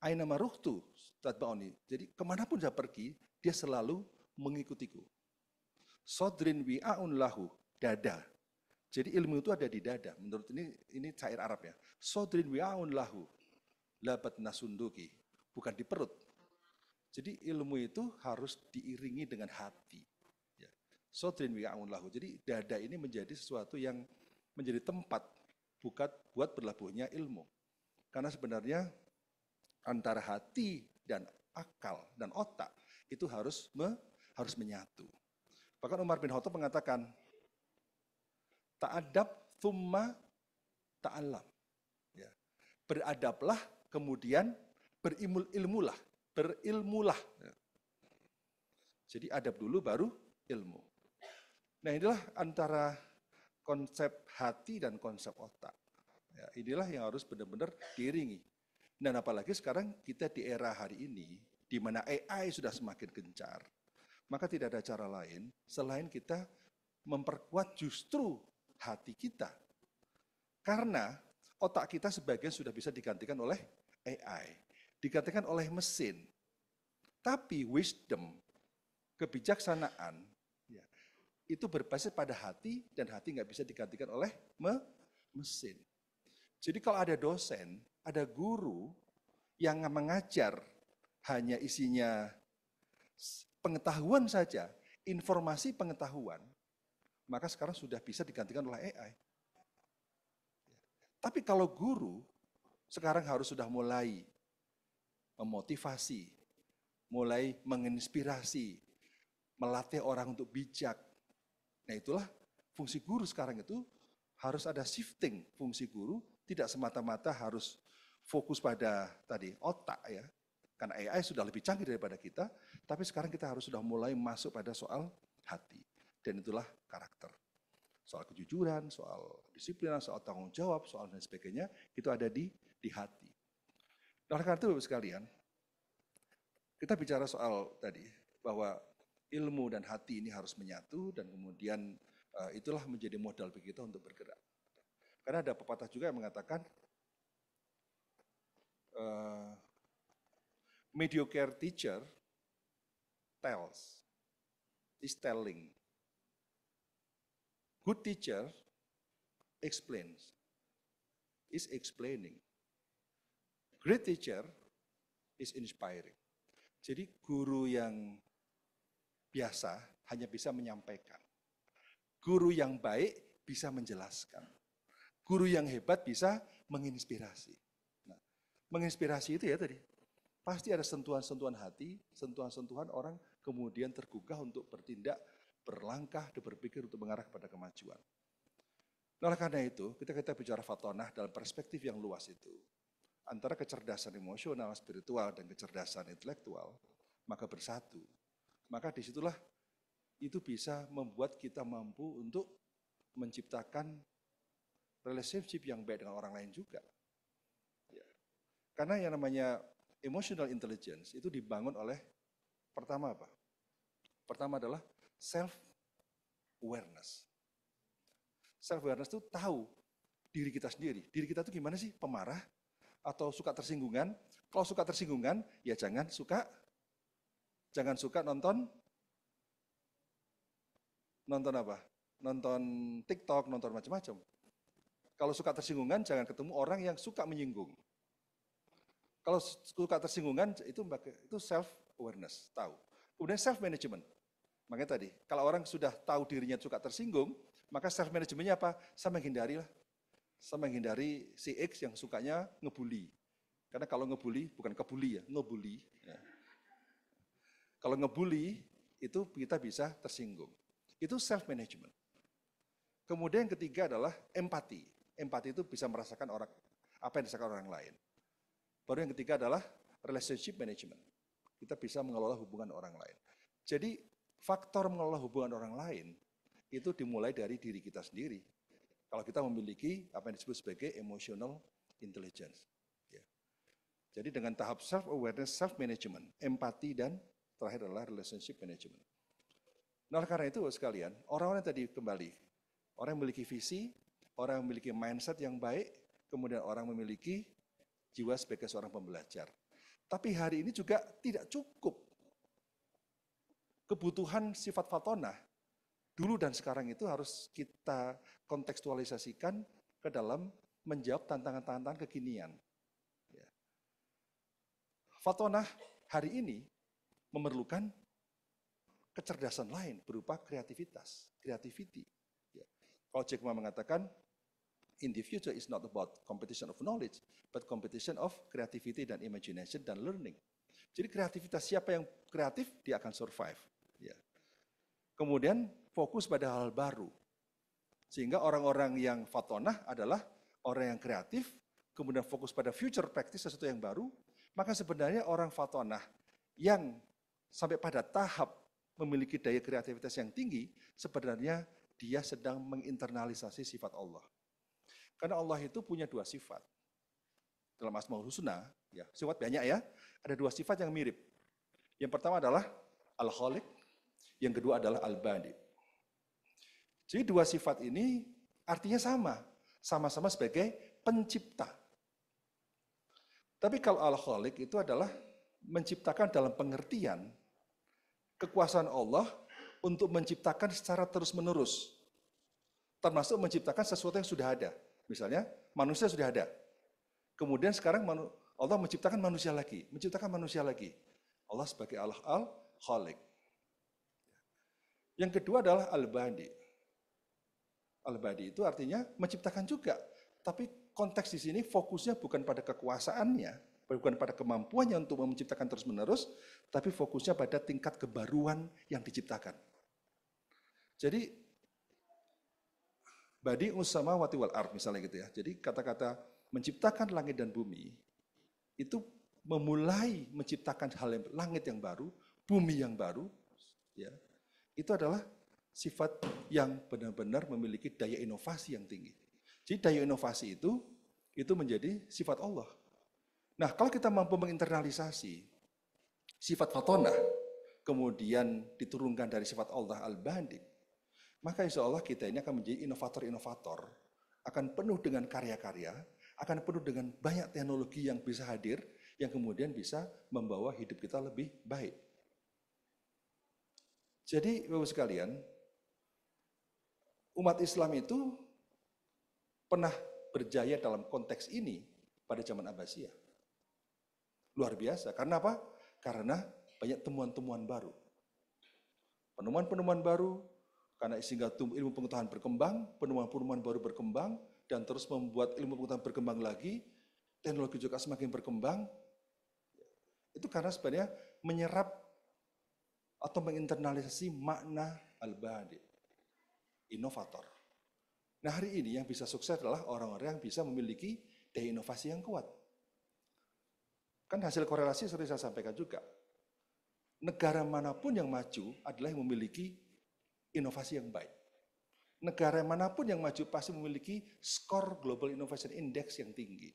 Aina maruhtu tadba'uni, jadi kemanapun saya pergi, dia selalu mengikutiku. Sodrin wi'a'un lahu, dada. Jadi ilmu itu ada di dada, menurut ini syair Arab ya. Sodrin wi'a'un lahu, labat nasunduki, bukan di perut. Jadi ilmu itu harus diiringi dengan hati. Ya. Sodrin wi'a'un lahu. Jadi dada ini menjadi sesuatu yang menjadi tempat buat berlabuhnya ilmu. Karena sebenarnya antara hati dan akal dan otak itu harus menyatu. Bahkan Umar bin Khattab mengatakan, ta'adab thumma ta'alam. Ya. Beradablah, kemudian berilmulah. Ya. Jadi adab dulu baru ilmu. Nah inilah antara konsep hati dan konsep otak. Ya, inilah yang harus benar-benar diiringi. Dan apalagi sekarang kita di era hari ini, di mana AI sudah semakin gencar, maka tidak ada cara lain selain kita memperkuat justru hati kita. Karena otak kita sebagian sudah bisa digantikan oleh AI, digantikan oleh mesin. Tapi wisdom, kebijaksanaan, ya, itu berbasis pada hati, dan hati nggak bisa digantikan oleh mesin. Jadi kalau ada dosen, ada guru yang mengajar hanya isinya pengetahuan saja, informasi pengetahuan, maka sekarang sudah bisa digantikan oleh AI. Tapi kalau guru sekarang harus sudah mulai memotivasi, mulai menginspirasi, melatih orang untuk bijak. Nah itulah fungsi guru sekarang itu harus ada shifting fungsi guru, tidak semata-mata harus fokus pada tadi otak ya. Karena AI sudah lebih canggih daripada kita, tapi sekarang kita harus sudah mulai masuk pada soal hati. Dan itulah karakter. Soal kejujuran, soal disiplin, soal tanggung jawab, soal dan sebagainya, itu ada di hati. Oleh karena itu Bapak sekalian, kita bicara soal tadi, bahwa ilmu dan hati ini harus menyatu, dan kemudian itulah menjadi modal bagi kita untuk bergerak. Karena ada pepatah juga yang mengatakan, mediocre teacher is telling. Good teacher is explaining. Great teacher is inspiring. Jadi guru yang biasa hanya bisa menyampaikan. Guru yang baik bisa menjelaskan. Guru yang hebat bisa menginspirasi. Nah, menginspirasi itu ya tadi, pasti ada sentuhan-sentuhan hati, sentuhan-sentuhan orang kemudian tergugah untuk bertindak, berlangkah, dan berpikir untuk mengarah kepada kemajuan. Nah, karena itu, kita bicara fatonah dalam perspektif yang luas itu, antara kecerdasan emosional, spiritual, dan kecerdasan intelektual, maka bersatu. Maka disitulah itu bisa membuat kita mampu untuk menciptakan relationship yang baik dengan orang lain juga. Ya. Karena yang namanya emotional intelligence itu dibangun oleh, pertama apa? Pertama adalah self-awareness. Self-awareness itu tahu diri kita sendiri. Diri kita itu gimana sih? Pemarah? Atau suka tersinggungan? Kalau suka tersinggungan, ya jangan suka nonton apa? Nonton TikTok, nonton macam-macam. Kalau suka tersinggungan, jangan ketemu orang yang suka menyinggung. Kalau suka tersinggungan, itu self-awareness, tahu. Kemudian self-management. Makanya tadi, kalau orang sudah tahu dirinya suka tersinggung, maka self-managementnya apa? Saya menghindari lah. Saya menghindari si X yang sukanya ngebully. Karena kalau ngebully, bukan kebuli ya, ngebully. Ya. Kalau ngebully, itu kita bisa tersinggung. Itu self-management. Kemudian yang ketiga adalah empati. Empati itu bisa merasakan apa yang dirasakan orang lain. Baru yang ketiga adalah relationship management. Kita bisa mengelola hubungan orang lain. Jadi faktor mengelola hubungan orang lain itu dimulai dari diri kita sendiri. Kalau kita memiliki apa yang disebut sebagai emotional intelligence. Ya. Jadi dengan tahap self-awareness, self-management, empati, dan terakhir adalah relationship management. Nah karena itu sekalian, orang-orang tadi kembali, orang yang memiliki visi, orang yang memiliki mindset yang baik, kemudian orang memiliki jiwa sebagai seorang pembelajar. Tapi hari ini juga tidak cukup. Kebutuhan sifat fatonah, dulu dan sekarang itu harus kita kontekstualisasikan ke dalam menjawab tantangan-tantangan kekinian. Ya. Fatonah hari ini memerlukan kecerdasan lain berupa creativity. Ya. Kalau Jack Ma mengatakan, in the future is not about competition of knowledge, but competition of creativity dan imagination dan learning. Jadi kreativitas, siapa yang kreatif, dia akan survive. Ya. Kemudian fokus pada hal baru. Sehingga orang-orang yang fatonah adalah orang yang kreatif, kemudian fokus pada future practice, sesuatu yang baru. Maka sebenarnya orang fatonah yang sampai pada tahap memiliki daya kreativitas yang tinggi, sebenarnya dia sedang menginternalisasi sifat Allah. Karena Allah itu punya dua sifat. Dalam Asmaul Husna, ya, sifat banyak ya, ada dua sifat yang mirip. Yang pertama adalah Al-Khaliq, yang kedua adalah Al-Badi. Jadi dua sifat ini artinya sama-sama sebagai pencipta. Tapi kalau Al-Khaliq itu adalah menciptakan dalam pengertian kekuasaan Allah untuk menciptakan secara terus-menerus. Termasuk menciptakan sesuatu yang sudah ada. Misalnya manusia sudah ada. Kemudian sekarang Allah menciptakan manusia lagi. Allah sebagai Al-Khaliq. Yang kedua adalah Al-Badi. Al-Badi itu artinya menciptakan juga. Tapi konteks di sini fokusnya bukan pada kekuasaannya, bukan pada kemampuannya untuk menciptakan terus-menerus, tapi fokusnya pada tingkat kebaruan yang diciptakan. Jadi, Badi ussamawati wal ard misalnya gitu ya. Jadi kata-kata menciptakan langit dan bumi, itu memulai menciptakan langit yang baru, bumi yang baru, ya, itu adalah sifat yang benar-benar memiliki daya inovasi yang tinggi. Jadi daya inovasi itu menjadi sifat Allah. Nah, kalau kita mampu menginternalisasi sifat fatonah, kemudian diturunkan dari sifat Allah Al-Badi, maka insya Allah kita ini akan menjadi inovator-inovator, akan penuh dengan karya-karya, akan penuh dengan banyak teknologi yang bisa hadir, yang kemudian bisa membawa hidup kita lebih baik. Jadi, Bapak sekalian, umat Islam itu pernah berjaya dalam konteks ini pada zaman Abbasiyah. Luar biasa. Karena apa? Karena banyak temuan-temuan baru. Penemuan-penemuan baru, karena sehingga ilmu pengetahuan berkembang, penemuan-penemuan baru berkembang, dan terus membuat ilmu pengetahuan berkembang lagi, teknologi juga semakin berkembang. Itu karena sebenarnya menyerap atau menginternalisasi makna Al-Badi. Inovator. Nah, hari ini yang bisa sukses adalah orang-orang yang bisa memiliki daya inovasi yang kuat. Kan hasil korelasi sering saya sampaikan juga. Negara manapun yang maju adalah yang memiliki inovasi yang baik. Negara manapun yang maju pasti memiliki skor Global Innovation Index yang tinggi.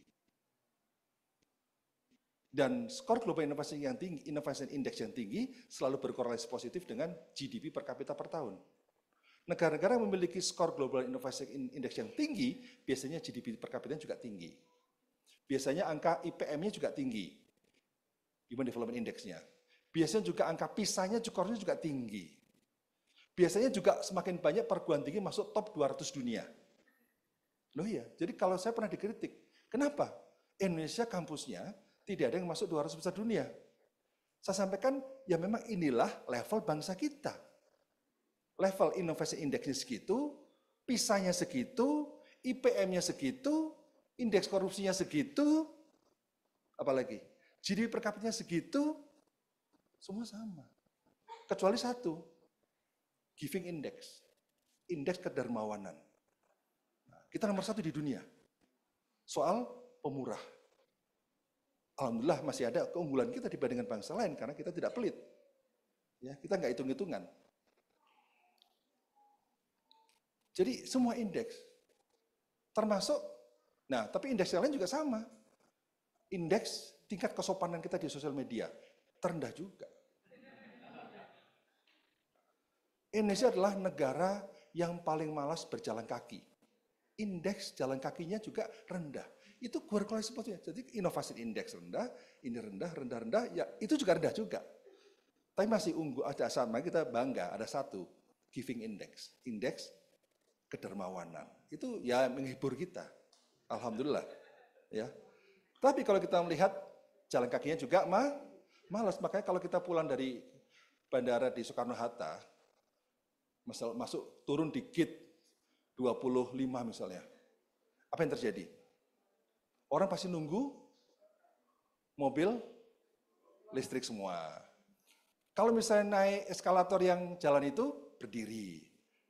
Dan skor Global Innovation Index yang tinggi selalu berkorelasi positif dengan GDP per kapita per tahun. Negara-negara yang memiliki skor Global Innovation Index yang tinggi, biasanya GDP per kapita juga tinggi. Biasanya angka IPM-nya juga tinggi, Human Development Index-nya. Biasanya juga angka PISA-nya juga tinggi. Biasanya juga semakin banyak perguruan tinggi masuk top 200 dunia. Loh iya, jadi kalau saya pernah dikritik, kenapa Indonesia kampusnya tidak ada yang masuk 200 besar dunia? Saya sampaikan, ya memang inilah level bangsa kita. Level Innovation Index-nya segitu, PISA-nya segitu, IPM-nya segitu, indeks korupsinya segitu, apalagi GDP per kapitanya segitu, semua sama. Kecuali satu, Giving Index, indeks kedermawanan. Nah, kita nomor 1 di dunia, soal pemurah. Alhamdulillah masih ada keunggulan kita dibandingkan bangsa lain, karena kita tidak pelit. Ya, kita nggak hitung-hitungan. Jadi semua indeks, termasuk, nah tapi indeks yang lain juga sama. Indeks tingkat kesopanan kita di sosial media, terendah juga. Indonesia adalah negara yang paling malas berjalan kaki. Indeks jalan kakinya juga rendah. Itu korelasi positif. Jadi inovasi indeks rendah, ini rendah, ya itu juga rendah juga. Tapi masih unggul, ada sama, kita bangga, ada satu, Giving Index. Indeks kedermawanan. Itu ya menghibur kita. Alhamdulillah. Ya. Tapi kalau kita melihat jalan kakinya juga malas. Makanya kalau kita pulang dari bandara di Soekarno-Hatta, masuk turun di gate 25 misalnya. Apa yang terjadi? Orang pasti nunggu mobil listrik semua. Kalau misalnya naik eskalator yang jalan itu berdiri.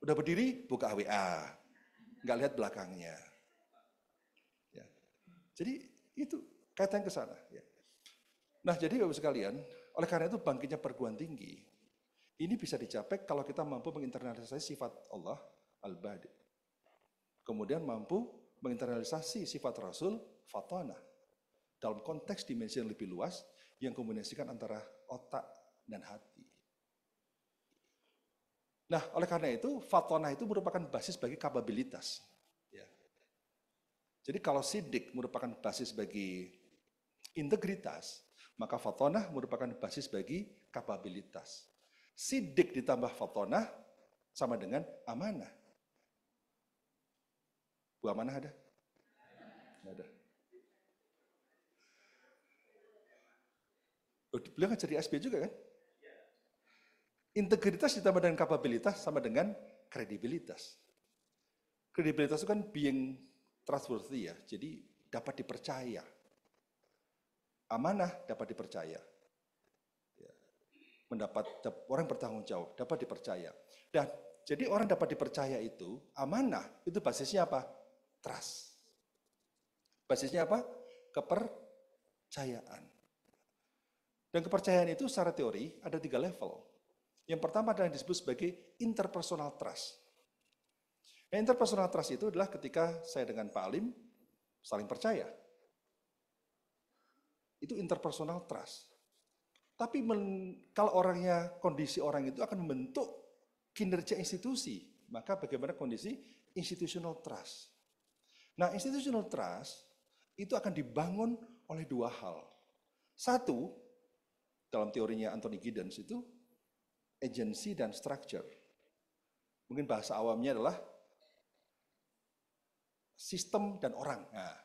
Udah berdiri, buka WA. Nggak lihat belakangnya. Ya. Jadi itu kaitan ke sana. Ya. Nah jadi Bapak sekalian, oleh karena itu bangkitnya perguruan tinggi, ini bisa dicapai kalau kita mampu menginternalisasi sifat Allah, al-badi. Kemudian mampu menginternalisasi sifat Rasul, fatana. Dalam konteks dimensi yang lebih luas, yang kombinasikan antara otak dan hati. Nah, oleh karena itu, fatona itu merupakan basis bagi kapabilitas. Ya. Jadi kalau sidik merupakan basis bagi integritas, maka fatona merupakan basis bagi kapabilitas. Sidik ditambah fatona sama dengan amanah. Bu amanah ada? Nggak ada. Beliau kan jadi SB juga kan? Integritas ditambah dengan kapabilitas sama dengan kredibilitas. Kredibilitas itu kan being trustworthy ya, jadi dapat dipercaya. Amanah dapat dipercaya. Ya. Orang bertanggung jawab, dapat dipercaya. Dan jadi orang dapat dipercaya itu, amanah itu basisnya apa? Trust. Basisnya apa? Kepercayaan. Dan kepercayaan itu secara teori ada 3 level. Yang pertama adalah yang disebut sebagai interpersonal trust. Nah, interpersonal trust itu adalah ketika saya dengan Pak Alim saling percaya. Itu interpersonal trust. Tapi kalau kondisi orang itu akan membentuk kinerja institusi, maka bagaimana kondisi institutional trust. Nah, institutional trust itu akan dibangun oleh 2 hal. Satu, dalam teorinya Anthony Giddens itu, agency dan structure. Mungkin bahasa awamnya adalah sistem dan orang. Nah,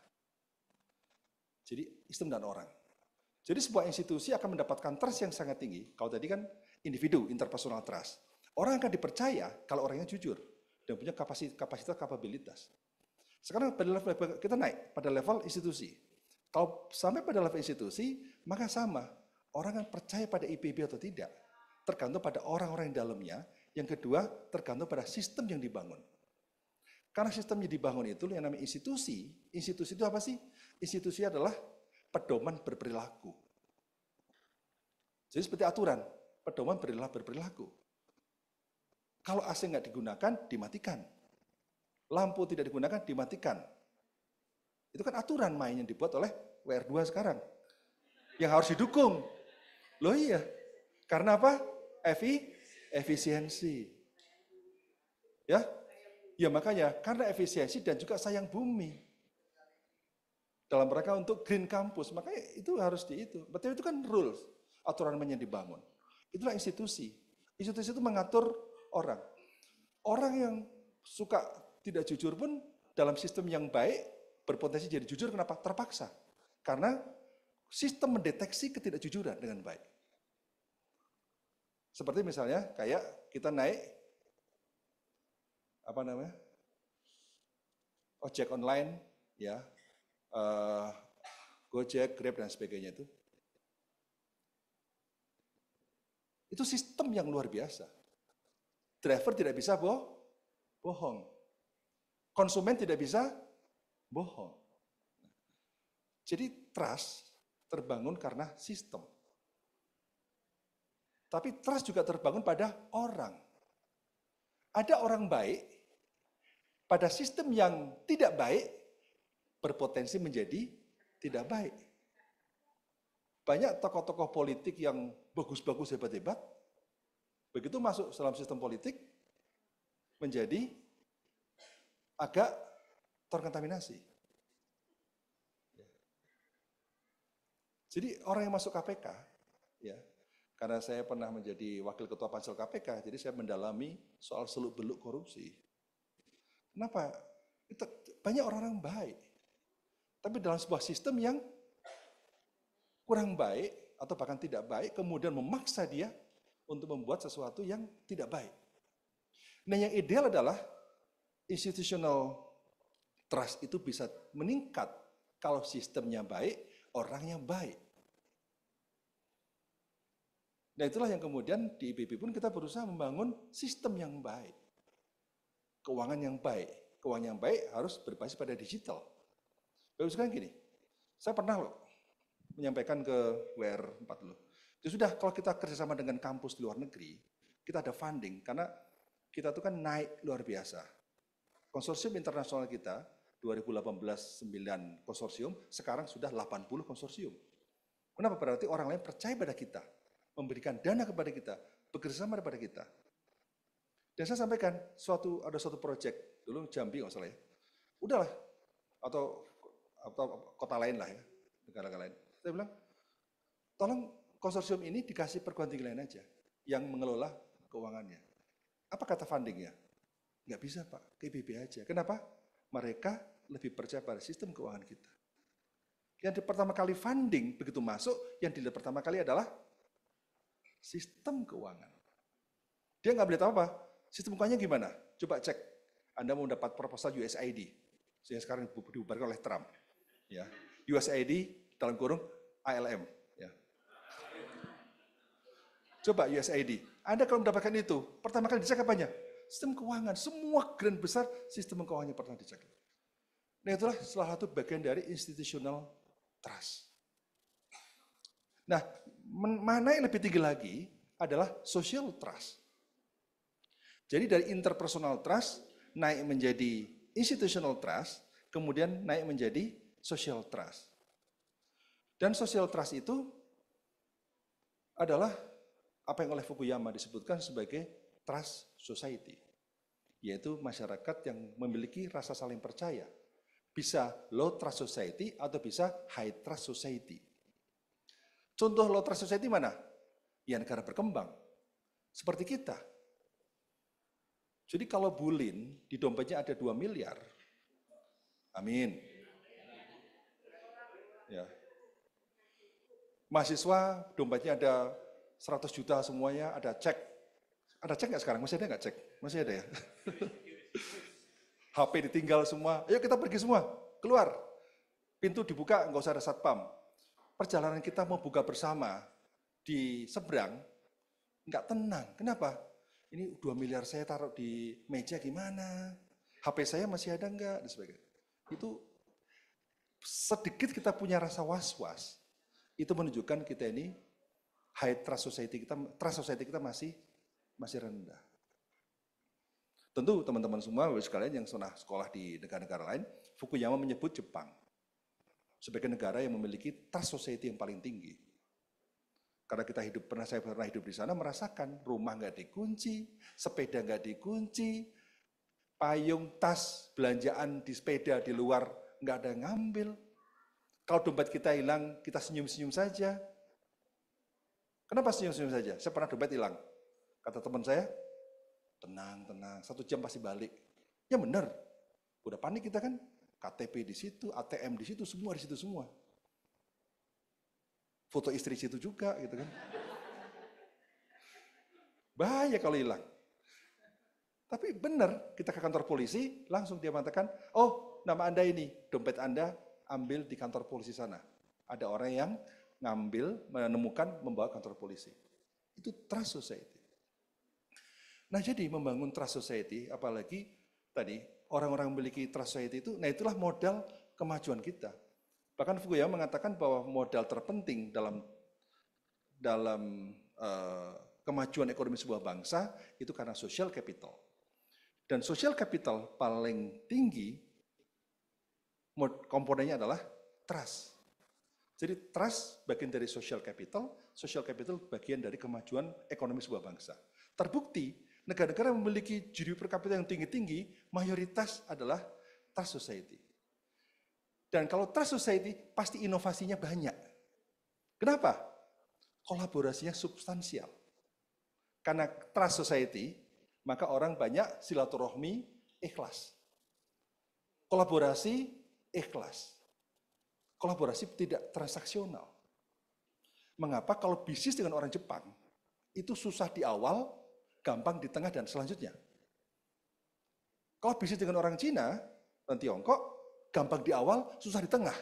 jadi sistem dan orang. Jadi sebuah institusi akan mendapatkan trust yang sangat tinggi. Kalau tadi kan individu, interpersonal trust. Orang akan dipercaya kalau orangnya jujur dan punya kapasitas, kapabilitas. Sekarang pada level kita naik pada level institusi. Kalau sampai pada level institusi, maka sama. Orang akan percaya pada IPB atau tidak. Tergantung pada orang-orang yang dalamnya. Yang kedua, tergantung pada sistem yang dibangun. Karena sistem yang dibangun itu yang namanya institusi. Institusi itu apa sih? Institusi adalah pedoman berperilaku. Jadi seperti aturan, pedoman berperilaku. Kalau AC nggak digunakan, dimatikan. Lampu tidak digunakan, dimatikan. Itu kan aturan main yang dibuat oleh WR2 sekarang. Yang harus didukung. Loh iya, karena apa? Efisiensi. Ya, ya makanya karena efisiensi dan juga sayang bumi. Dalam rangka untuk green campus, makanya itu harus Betul itu kan rules, aturan main yang dibangun. Itulah institusi. Institusi itu mengatur orang. Orang yang suka tidak jujur pun dalam sistem yang baik berpotensi jadi jujur. Kenapa? Terpaksa. Karena sistem mendeteksi ketidakjujuran dengan baik. Seperti misalnya kayak kita naik ojek online, ya, Gojek, Grab dan sebagainya itu. Itu sistem yang luar biasa. Driver tidak bisa bohong. Konsumen tidak bisa bohong. Jadi trust terbangun karena sistem. Tapi trust juga terbangun pada orang. Ada orang baik, pada sistem yang tidak baik, berpotensi menjadi tidak baik. Banyak tokoh-tokoh politik yang bagus-bagus, hebat-hebat, begitu masuk dalam sistem politik, menjadi agak terkontaminasi. Jadi orang yang masuk KPK, ya, karena saya pernah menjadi wakil ketua Pansel KPK, jadi saya mendalami soal seluk-beluk korupsi. Kenapa? Itu banyak orang-orang baik, tapi dalam sebuah sistem yang kurang baik atau bahkan tidak baik, kemudian memaksa dia untuk membuat sesuatu yang tidak baik. Nah, yang ideal adalah institutional trust itu bisa meningkat kalau sistemnya baik, orangnya baik. Nah, itulah yang kemudian di IPB pun kita berusaha membangun sistem yang baik. keuangan yang baik. Keuangan yang baik harus berbasis pada digital. Bagus kan gini, saya pernah loh menyampaikan ke WR4 loh. Ya sudah, kalau kita kerjasama dengan kampus di luar negeri, kita ada funding, karena kita tuh kan naik luar biasa. Konsorsium internasional kita, 2018 9 konsorsium, sekarang sudah 80 konsorsium. Kenapa? Berarti orang lain percaya pada kita, memberikan dana kepada kita, bekerjasama kepada kita. Dan saya sampaikan, ada suatu proyek, dulu Jambi nggak salah ya, udahlah, atau kota lain lah ya, negara lain. Saya bilang, tolong konsorsium ini dikasih perguruan tinggi lain aja, yang mengelola keuangannya. Apa kata fundingnya? Nggak bisa Pak, ke IPB aja. Kenapa? Mereka lebih percaya pada sistem keuangan kita. Yang pertama kali funding, begitu masuk, yang dilihat pertama kali adalah sistem keuangan. Dia nggak boleh tahu apa, sistem keuangannya gimana? Coba cek, Anda mau dapat proposal USAID, yang sekarang dibubarkan oleh Trump. Ya, USAID dalam kurung ALM. Ya. Coba USAID, Anda kalau mendapatkan itu, pertama kali dicek apanya? Sistem keuangan, semua grant besar sistem keuangannya pernah dicek. Nah itulah salah satu bagian dari institutional trust. Nah, mana yang lebih tinggi lagi adalah social trust. Jadi dari interpersonal trust naik menjadi institutional trust, kemudian naik menjadi social trust. Dan social trust itu adalah apa yang oleh Fukuyama disebutkan sebagai trust society, yaitu masyarakat yang memiliki rasa saling percaya. Bisa low trust society atau bisa high trust society. Contoh low trust society mana? Ya negara berkembang, seperti kita. Jadi kalau Bulin di dompetnya ada 2 miliar, amin. Ya. Mahasiswa dompetnya ada 100 juta semuanya, ada cek. Ada cek nggak sekarang? Masih ada nggak cek? Masih ada ya? HP ditinggal semua, ayo kita pergi semua, keluar. Pintu dibuka, nggak usah ada satpam. Perjalanan kita mau buka bersama di seberang, nggak tenang. Kenapa? Ini 2 miliar saya taruh di meja gimana? HP saya masih ada nggak? Dan sebagainya. Itu sedikit kita punya rasa was-was. Itu menunjukkan kita ini high trust society kita masih rendah. Tentu teman-teman semua, sekalian yang sudah sekolah di negara-negara lain, Fukuyama menyebut Jepang sebagai negara yang memiliki trust society yang paling tinggi. Karena saya pernah hidup di sana, merasakan rumah nggak dikunci, sepeda nggak dikunci, payung, tas, belanjaan di sepeda di luar nggak ada yang ngambil. Kalau dompet kita hilang, kita senyum-senyum saja. Kenapa senyum-senyum saja? Saya pernah dompet hilang. Kata teman saya, tenang, 1 jam pasti balik. Ya benar, udah panik kita kan. KTP di situ, ATM di situ, semua di situ semua. Foto istri situ juga gitu kan. Bahaya kalau hilang. Tapi benar, kita ke kantor polisi, langsung dia mengatakan, oh nama Anda ini, dompet Anda ambil di kantor polisi sana. Ada orang yang ngambil, menemukan, membawa kantor polisi. Itu trust society. Nah jadi membangun trust society, apalagi tadi orang-orang memiliki trust society itu, nah itulah modal kemajuan kita. Bahkan Fukuyama mengatakan bahwa modal terpenting dalam kemajuan ekonomi sebuah bangsa itu karena social capital. Dan social capital paling tinggi komponennya adalah trust. Jadi trust bagian dari social capital bagian dari kemajuan ekonomi sebuah bangsa. Terbukti negara-negara yang memiliki GDP per kapita yang tinggi-tinggi, mayoritas adalah trust society. Dan kalau trust society, pasti inovasinya banyak. Kenapa? Kolaborasinya substansial. Karena trust society, maka orang banyak silaturahmi ikhlas. Kolaborasi ikhlas. Kolaborasi tidak transaksional. Mengapa kalau bisnis dengan orang Jepang, itu susah di awal, gampang di tengah dan selanjutnya. Kalau bisnis dengan orang Cina dan Tiongkok, gampang di awal, susah di tengah.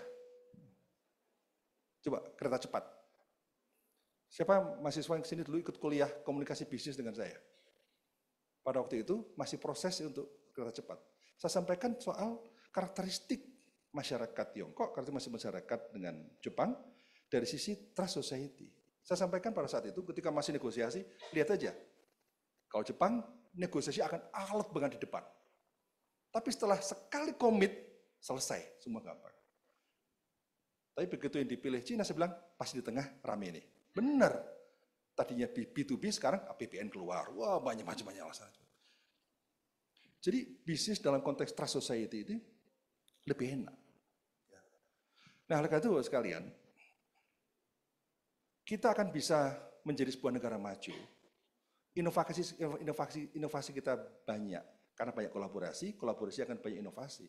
Coba kereta cepat. Siapa mahasiswa yang kesini dulu ikut kuliah komunikasi bisnis dengan saya? Pada waktu itu masih proses untuk kereta cepat. Saya sampaikan soal karakteristik masyarakat Tiongkok, karakteristik masyarakat dengan Jepang dari sisi trust society. Saya sampaikan pada saat itu ketika masih negosiasi, lihat aja. Kalau Jepang, negosiasi akan alot banget di depan. Tapi setelah sekali komit, selesai, semua gampang. Tapi begitu yang dipilih Cina, saya bilang, pasti di tengah rame nih. Benar. Tadinya B2B, sekarang APBN keluar. Wah, banyak alasan. Jadi bisnis dalam konteks trust society itu lebih enak. Nah, oleh karena itu sekalian, kita akan bisa menjadi sebuah negara maju. Inovasi kita banyak, karena banyak kolaborasi akan banyak inovasi.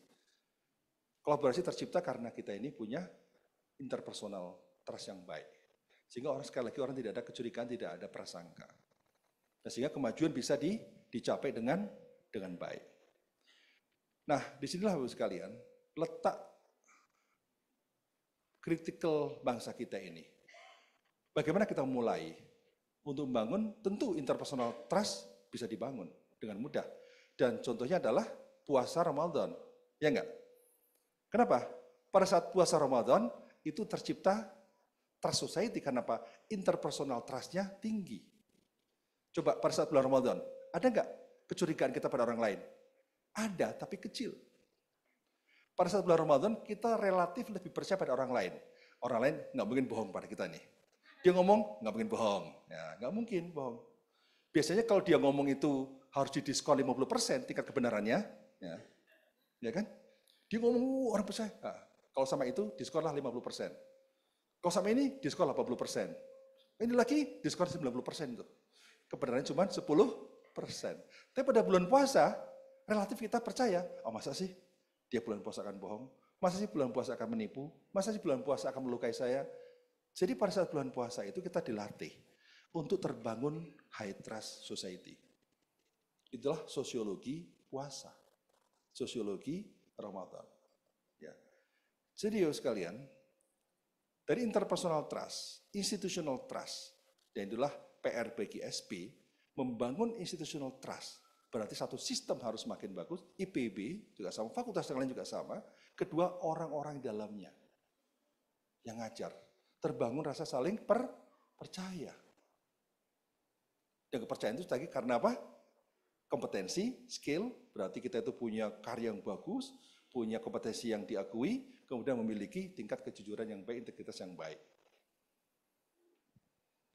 Kolaborasi tercipta karena kita ini punya interpersonal trust yang baik. Sehingga sekali lagi orang tidak ada kecurigaan, tidak ada prasangka. Nah, sehingga kemajuan bisa dicapai dengan baik. Nah, disinilah Bapak sekalian, letak kritikal bangsa kita ini. Bagaimana kita mulai untuk membangun, tentu interpersonal trust bisa dibangun dengan mudah. Dan contohnya adalah puasa Ramadan, ya enggak? Kenapa? Pada saat puasa Ramadan, itu tercipta trust society, karena apa? Interpersonal trust-nya tinggi. Coba pada saat bulan Ramadan, ada enggak kecurigaan kita pada orang lain? Ada, tapi kecil. Pada saat bulan Ramadan, kita relatif lebih percaya pada orang lain. Orang lain nggak mungkin bohong pada kita nih. Dia ngomong, nggak mungkin bohong. Ya, nggak mungkin bohong. Biasanya kalau dia ngomong itu harus didiskon 50% tingkat kebenarannya, ya kan? Dia ngomong, orang percaya. Nah, kalau sama itu, diskonlah 50%. Kalau sama ini, diskon 80%. Ini lagi, diskon 90% tuh. Kebenarannya cuma 10%. Tapi pada bulan puasa, relatif kita percaya, oh masa sih dia bulan puasa akan bohong? Masa sih bulan puasa akan menipu? Masa sih bulan puasa akan melukai saya? Jadi pada saat bulan puasa itu kita dilatih untuk terbangun high trust society. Itulah sosiologi puasa, sosiologi Ramadan. Ya. Jadi sekalian, dari interpersonal trust, institutional trust, dan itulah PR bagi SP, membangun institutional trust. Berarti satu sistem harus makin bagus, IPB juga sama, fakultas yang lain juga sama. Kedua, orang-orang di dalamnya yang ngajar. Terbangun rasa saling percaya. Dan kepercayaan itu lagi karena apa? Kompetensi, skill, berarti kita itu punya karya yang bagus, punya kompetensi yang diakui, kemudian memiliki tingkat kejujuran yang baik, integritas yang baik.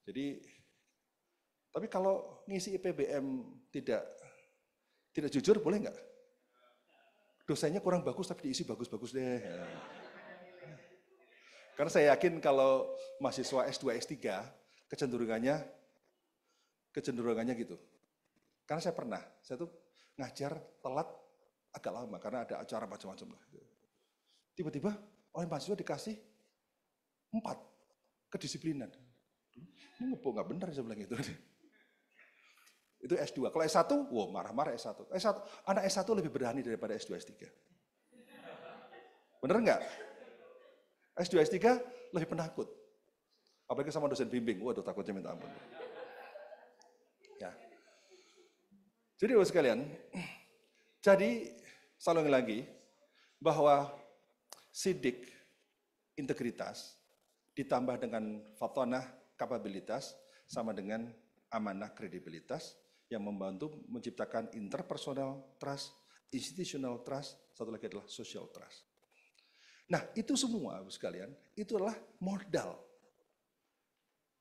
Jadi, tapi kalau ngisi IPBM tidak jujur, boleh nggak? Dosennya kurang bagus tapi diisi bagus-bagus deh. Karena saya yakin kalau mahasiswa S2, S3, kecenderungannya gitu. Karena saya tuh ngajar telat agak lama karena ada acara macam-macam lah. Tiba-tiba oleh mahasiswa dikasih 4 kedisiplinan. Ini nggak benar saya bilang gitu. Itu S2. Kalau S1, wow marah-marah S1. Anak S1 lebih berani daripada S2, S3. Bener nggak? S2, S3 lebih penakut. Apalagi sama dosen bimbing. Waduh, takutnya minta ampun. Ya. Jadi Bapak sekalian, salungi lagi, bahwa sidik, integritas, ditambah dengan fatonah, kapabilitas, sama dengan amanah, kredibilitas, yang membantu menciptakan interpersonal trust, institutional trust, satu lagi adalah social trust. Nah, itu semua, Bapak sekalian, itu adalah modal.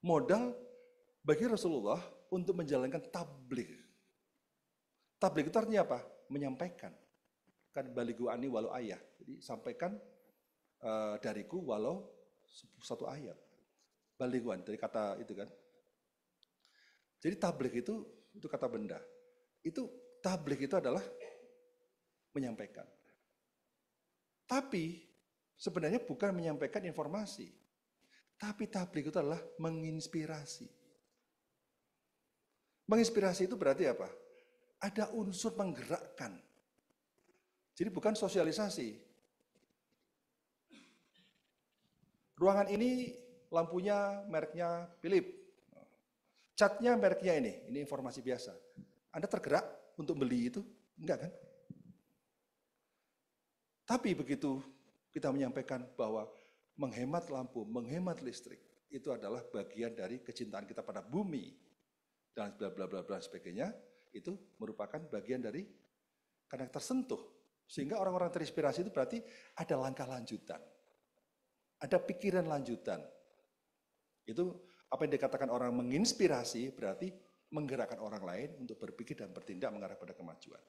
Modal bagi Rasulullah untuk menjalankan tabligh. Tabligh itu artinya apa? Menyampaikan. Kan baligu ani walau ayah. Jadi sampaikan dariku walau satu ayat. Baliguan dari kata itu kan. Jadi tabligh itu kata benda. Itu tabligh itu adalah menyampaikan. Tapi sebenarnya bukan menyampaikan informasi. Tapi tabligh itu adalah menginspirasi. Menginspirasi itu berarti apa? Ada unsur menggerakkan. Jadi bukan sosialisasi. Ruangan ini lampunya mereknya Philips. Catnya mereknya ini informasi biasa. Anda tergerak untuk beli itu? Enggak kan? Tapi begitu kita menyampaikan bahwa menghemat lampu, menghemat listrik, itu adalah bagian dari kecintaan kita pada bumi, dan bla bla bla bla sebagainya, itu merupakan bagian dari karena tersentuh. Sehingga orang-orang terinspirasi itu berarti ada langkah lanjutan. Ada pikiran lanjutan. Itu apa yang dikatakan orang menginspirasi berarti menggerakkan orang lain untuk berpikir dan bertindak mengarah pada kemajuan.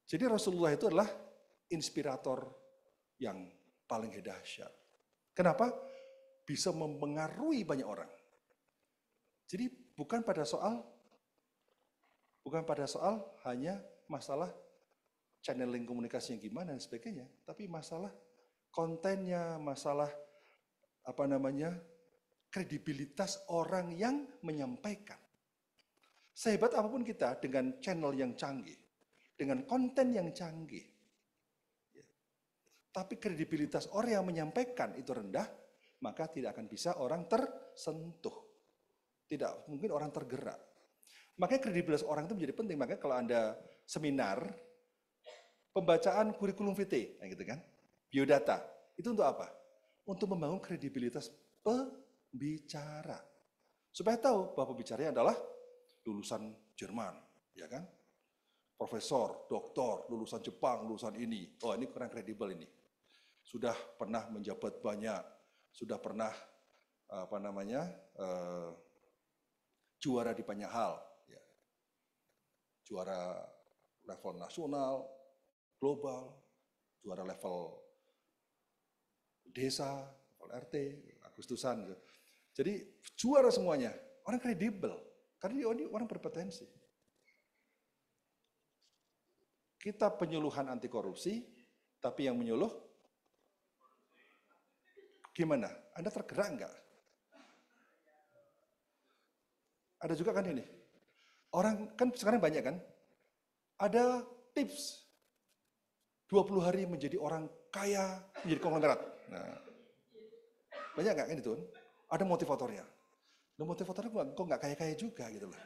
Jadi Rasulullah itu adalah inspirator yang paling dahsyat. Kenapa? Bisa mempengaruhi banyak orang. Jadi bukan pada soal hanya masalah channeling komunikasi yang gimana dan sebagainya, tapi masalah kontennya, masalah kredibilitas orang yang menyampaikan. Sehebat apapun kita dengan channel yang canggih, dengan konten yang canggih, tapi kredibilitas orang yang menyampaikan itu rendah, maka tidak akan bisa orang tersentuh. Tidak mungkin orang tergerak. Makanya kredibilitas orang itu menjadi penting. Makanya kalau Anda seminar, pembacaan kurikulum vitae, gitu kan, biodata, itu untuk apa? Untuk membangun kredibilitas pembicara. Supaya tahu bahwa pembicaranya adalah lulusan Jerman, ya kan? Profesor, doktor, lulusan Jepang, lulusan ini. Oh, ini kurang kredibel ini. Sudah pernah menjabat banyak, sudah pernah juara di banyak hal, ya. Juara level nasional, global, juara level desa, level RT, Agustusan. Gitu. Jadi juara semuanya, orang kredibel, karena ini orang berpotensi. Kita penyuluhan anti korupsi, tapi yang menyuluh gimana? Anda tergerak enggak? Ada juga kan ini, orang kan sekarang banyak kan, ada tips 20 hari menjadi orang kaya, menjadi konglomerat. Nah, banyak nggak kan itu? Ada motivatornya. Nah, motivatornya kok nggak kaya-kaya juga gitu loh.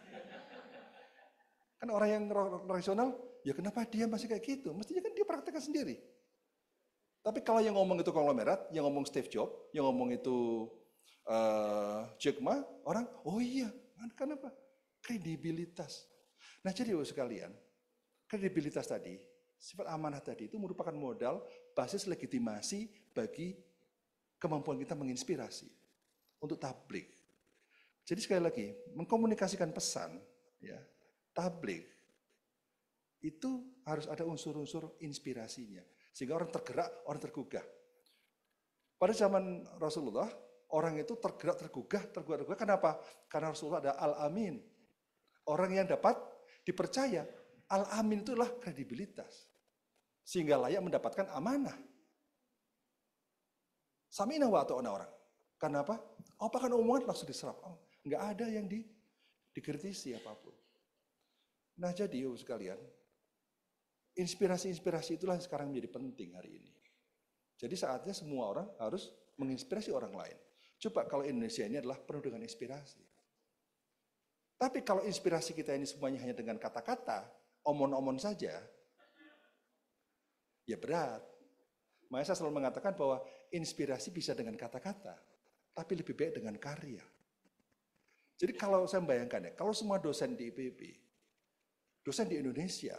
Kan orang yang rasional, ya kenapa dia masih kayak gitu? Mestinya kan dia praktekkan sendiri. Tapi kalau yang ngomong itu konglomerat, yang ngomong Steve Jobs, yang ngomong itu Jack Ma, orang, oh iya, kenapa? Kredibilitas. Nah jadi sekalian, kredibilitas tadi, sifat amanah tadi itu merupakan modal basis legitimasi bagi kemampuan kita menginspirasi untuk tabligh. Jadi sekali lagi, mengkomunikasikan pesan, ya, tabligh itu harus ada unsur-unsur inspirasinya. Sehingga orang tergerak, orang tergugah. Pada zaman Rasulullah, orang itu tergerak, tergugah. Kenapa? Karena Rasulullah ada Al-Amin. Orang yang dapat dipercaya. Al-Amin itu adalah kredibilitas. Sehingga layak mendapatkan amanah. Sami'na wa ata'na orang. Kenapa? Apa kan omongan langsung diserap. Enggak ada yang dikritisi apapun. Nah jadi sekalian, inspirasi-inspirasi itulah yang sekarang menjadi penting hari ini. Jadi saatnya semua orang harus menginspirasi orang lain. Coba kalau Indonesia ini adalah penuh dengan inspirasi. Tapi kalau inspirasi kita ini semuanya hanya dengan kata-kata, omon-omon saja, ya berat. Makanya saya selalu mengatakan bahwa inspirasi bisa dengan kata-kata, tapi lebih baik dengan karya. Jadi kalau saya membayangkan ya, kalau semua dosen di IPB, dosen di Indonesia,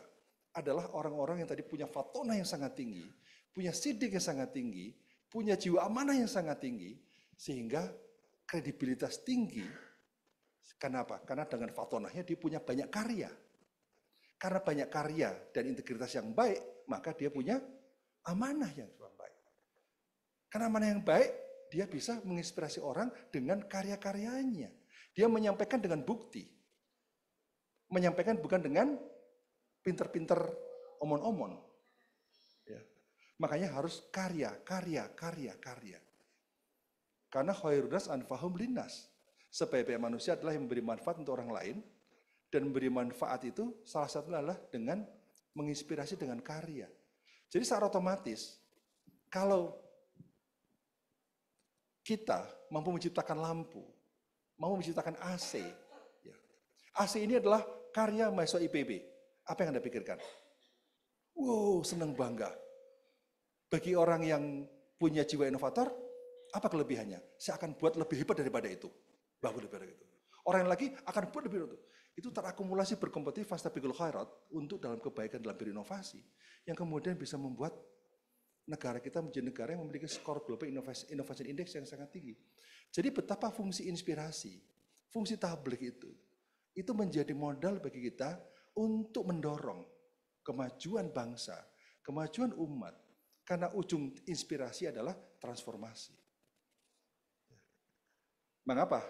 adalah orang-orang yang tadi punya fatona yang sangat tinggi, punya sidik yang sangat tinggi, punya jiwa amanah yang sangat tinggi, sehingga kredibilitas tinggi. Kenapa? Karena dengan fatonahnya dia punya banyak karya. Karena banyak karya dan integritas yang baik, maka dia punya amanah yang baik. Karena amanah yang baik, dia bisa menginspirasi orang dengan karya-karyanya. Dia menyampaikan dengan bukti. Menyampaikan bukan dengan pinter-pinter omon-omon. Ya. Makanya harus karya. Karena khairunas anfahum linnas. Sebaik-baik manusia adalah yang memberi manfaat untuk orang lain. Dan memberi manfaat itu salah satunya adalah dengan menginspirasi dengan karya. Jadi secara otomatis, kalau kita mampu menciptakan lampu, mampu menciptakan AC. Ya. AC ini adalah karya mahasiswa IPB. Apa yang Anda pikirkan? Wow, senang bangga. Bagi orang yang punya jiwa inovator, apa kelebihannya? Saya akan buat lebih hebat daripada itu. Bagus daripada itu. Orang yang lagi akan buat lebih hebat. Itu terakumulasi berkompetisi fastabiqul khairat untuk dalam kebaikan dalam berinovasi. Yang kemudian bisa membuat negara kita menjadi negara yang memiliki skor global innovation index yang sangat tinggi. Jadi betapa fungsi inspirasi, fungsi tabligh itu menjadi modal bagi kita untuk mendorong kemajuan bangsa, kemajuan umat. Karena ujung inspirasi adalah transformasi. Mengapa?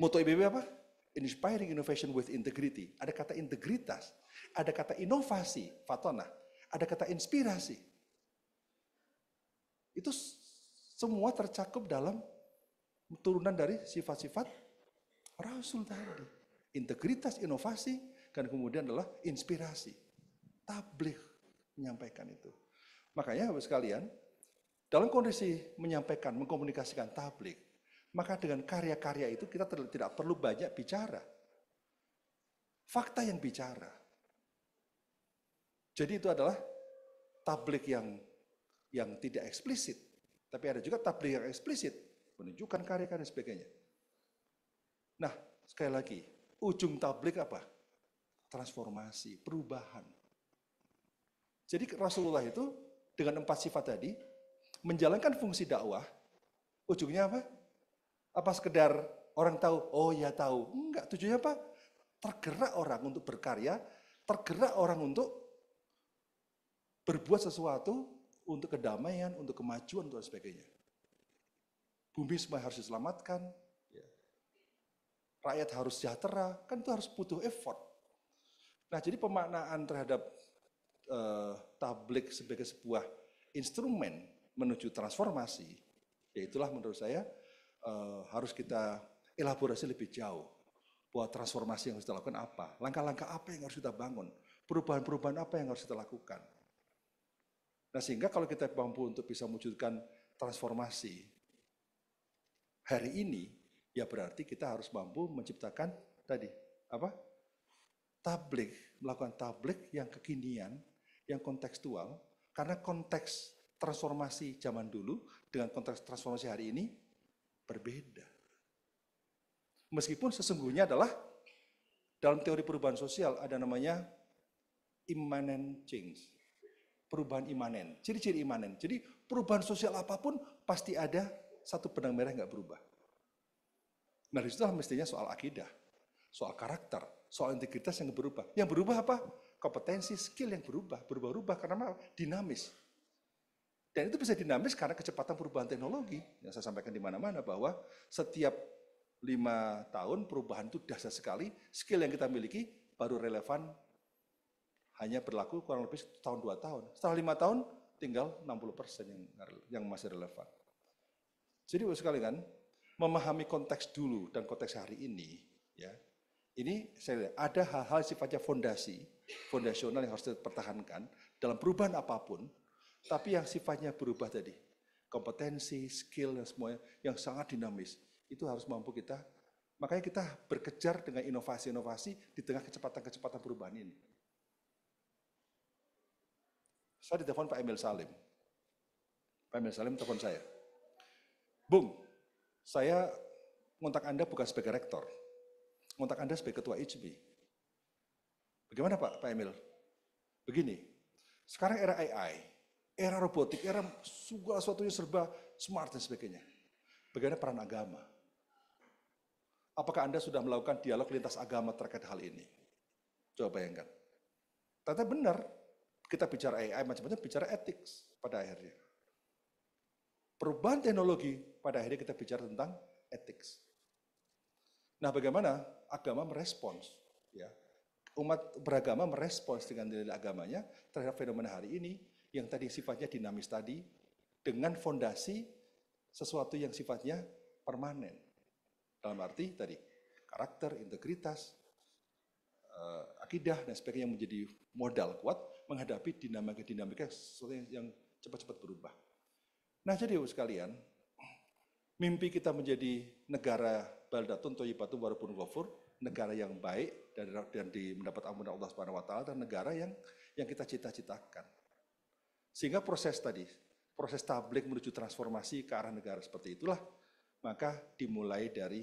Moto IPB apa? Inspiring innovation with integrity. Ada kata integritas, ada kata inovasi, fatona, ada kata inspirasi. Itu semua tercakup dalam turunan dari sifat-sifat Rasul tadi. Integritas, inovasi, dan kemudian adalah inspirasi. Tabligh menyampaikan itu. Makanya Bapak sekalian, dalam kondisi menyampaikan, mengkomunikasikan tabligh, maka dengan karya-karya itu kita tidak perlu banyak bicara. Fakta yang bicara. Jadi itu adalah tabligh yang tidak eksplisit. Tapi ada juga tabligh yang eksplisit, menunjukkan karya-karya dan sebagainya. Nah, sekali lagi, ujung tabligh apa? Transformasi, perubahan. Jadi Rasulullah itu dengan 4 sifat tadi, menjalankan fungsi dakwah, ujungnya apa? Apa sekedar orang tahu, oh ya tahu. Enggak, tujuannya apa? Tergerak orang untuk berkarya, tergerak orang untuk berbuat sesuatu untuk kedamaian, untuk kemajuan, dan sebagainya. Bumi semua harus diselamatkan, rakyat harus sejahtera, kan itu harus butuh effort. Nah, jadi pemaknaan terhadap tabligh sebagai sebuah instrumen menuju transformasi, yaitulah menurut saya harus kita elaborasi lebih jauh bahwa transformasi yang harus kita lakukan apa, langkah-langkah apa yang harus kita bangun, perubahan-perubahan apa yang harus kita lakukan. Nah, sehingga kalau kita mampu untuk bisa mewujudkan transformasi hari ini, ya berarti kita harus mampu menciptakan tadi apa? Tabligh, melakukan tabligh yang kekinian, yang kontekstual, karena konteks transformasi zaman dulu dengan konteks transformasi hari ini berbeda. Meskipun sesungguhnya adalah dalam teori perubahan sosial ada namanya immanent change, perubahan imanen, ciri-ciri imanen. Jadi perubahan sosial apapun pasti ada satu benang merah yang nggak berubah. Nah, disitulah mestinya soal akidah, soal karakter, soal integritas yang berubah. Yang berubah apa? Kompetensi, skill yang berubah karena dinamis. Dan itu bisa dinamis karena kecepatan perubahan teknologi. Yang saya sampaikan di mana-mana bahwa setiap 5 tahun perubahan itu dahsyat sekali, skill yang kita miliki baru relevan hanya berlaku kurang lebih tahun 2 tahun. Setelah 5 tahun tinggal 60% yang masih relevan. Jadi Bapak sekalian, memahami konteks dulu dan konteks hari ini, ya. Ini saya lihat ada hal-hal sifatnya fondasional yang harus dipertahankan dalam perubahan apapun, tapi yang sifatnya berubah tadi, kompetensi, skill dan semuanya yang sangat dinamis, itu harus mampu kita. Makanya kita berkejar dengan inovasi-inovasi di tengah kecepatan-kecepatan perubahan ini. Saya ditelepon Pak Emil Salim. Pak Emil Salim telepon saya. Bung, saya ngontak Anda bukan sebagai rektor, ngontak Anda sebagai ketua IJMI. Bagaimana Pak Emil? Begini, sekarang era AI, era robotik, era segala sesuatunya serba smart dan sebagainya. Bagaimana peran agama? Apakah Anda sudah melakukan dialog lintas agama terkait hal ini? Coba bayangkan. Ternyata benar, kita bicara AI macam-macam, bicara etik pada akhirnya. Perubahan teknologi, pada akhirnya kita bicara tentang etik. Nah, bagaimana agama merespons? Ya, umat beragama merespons dengan nilai agamanya terhadap fenomena hari ini yang tadi sifatnya dinamis tadi dengan fondasi sesuatu yang sifatnya permanen. Dalam arti tadi karakter, integritas, akidah dan sebagainya yang menjadi modal kuat menghadapi dinamika sesuatu yang cepat-cepat berubah. Nah, jadi Bapak sekalian, mimpi kita menjadi negara baldatun thayyibatun wa rabbun ghafur, negara yang baik dan mendapat ampunan Allah Subhanahu wa taala, dan negara yang kita cita-citakan. Sehingga proses tadi, proses tabligh menuju transformasi ke arah negara seperti itulah, maka dimulai dari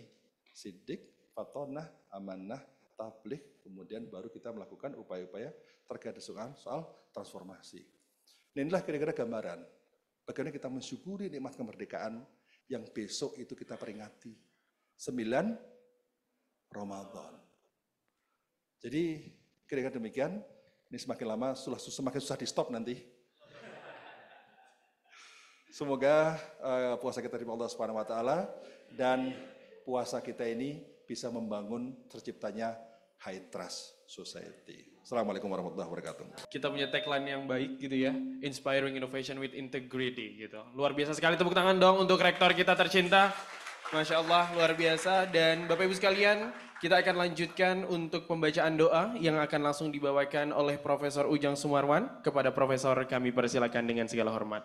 sidik, fatonah, amanah, tabligh, kemudian baru kita melakukan upaya-upaya terkait dengan soal transformasi. Nah, inilah kira-kira gambaran bagaimana kita mensyukuri nikmat kemerdekaan yang besok itu kita peringati 9 Ramadan. Jadi kira-kira demikian, ini semakin lama semakin susah di stop nanti. Semoga puasa kita dari Allah Subhanahu wa taala dan puasa kita ini bisa membangun terciptanya high trust society. Assalamualaikum warahmatullahi wabarakatuh. Kita punya tagline yang baik gitu ya, inspiring innovation with integrity gitu. Luar biasa sekali, tepuk tangan dong untuk rektor kita tercinta. Masya Allah, luar biasa. Dan Bapak Ibu sekalian, kita akan lanjutkan untuk pembacaan doa yang akan langsung dibawakan oleh Profesor Ujang Sumarwan. Kepada Profesor kami persilakan dengan segala hormat.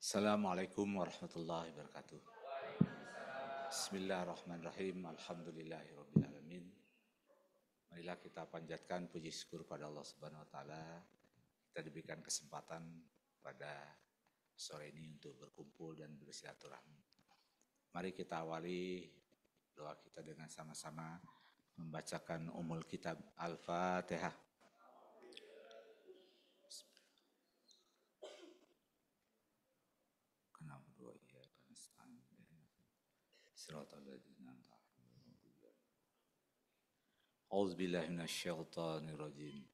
Assalamualaikum warahmatullahi wabarakatuh. Bismillahirrahmanirrahim. Alhamdulillahirrabbilalamin. Marilah kita panjatkan puji syukur pada Allah Subhanahu wa taala. Kita diberikan kesempatan pada sore ini untuk berkumpul dan bersilaturahmi. Mari kita awali doa kita dengan sama-sama membacakan Ummul Kitab Al-Fatihah. A'udzubillahi minasyaitonirrajim.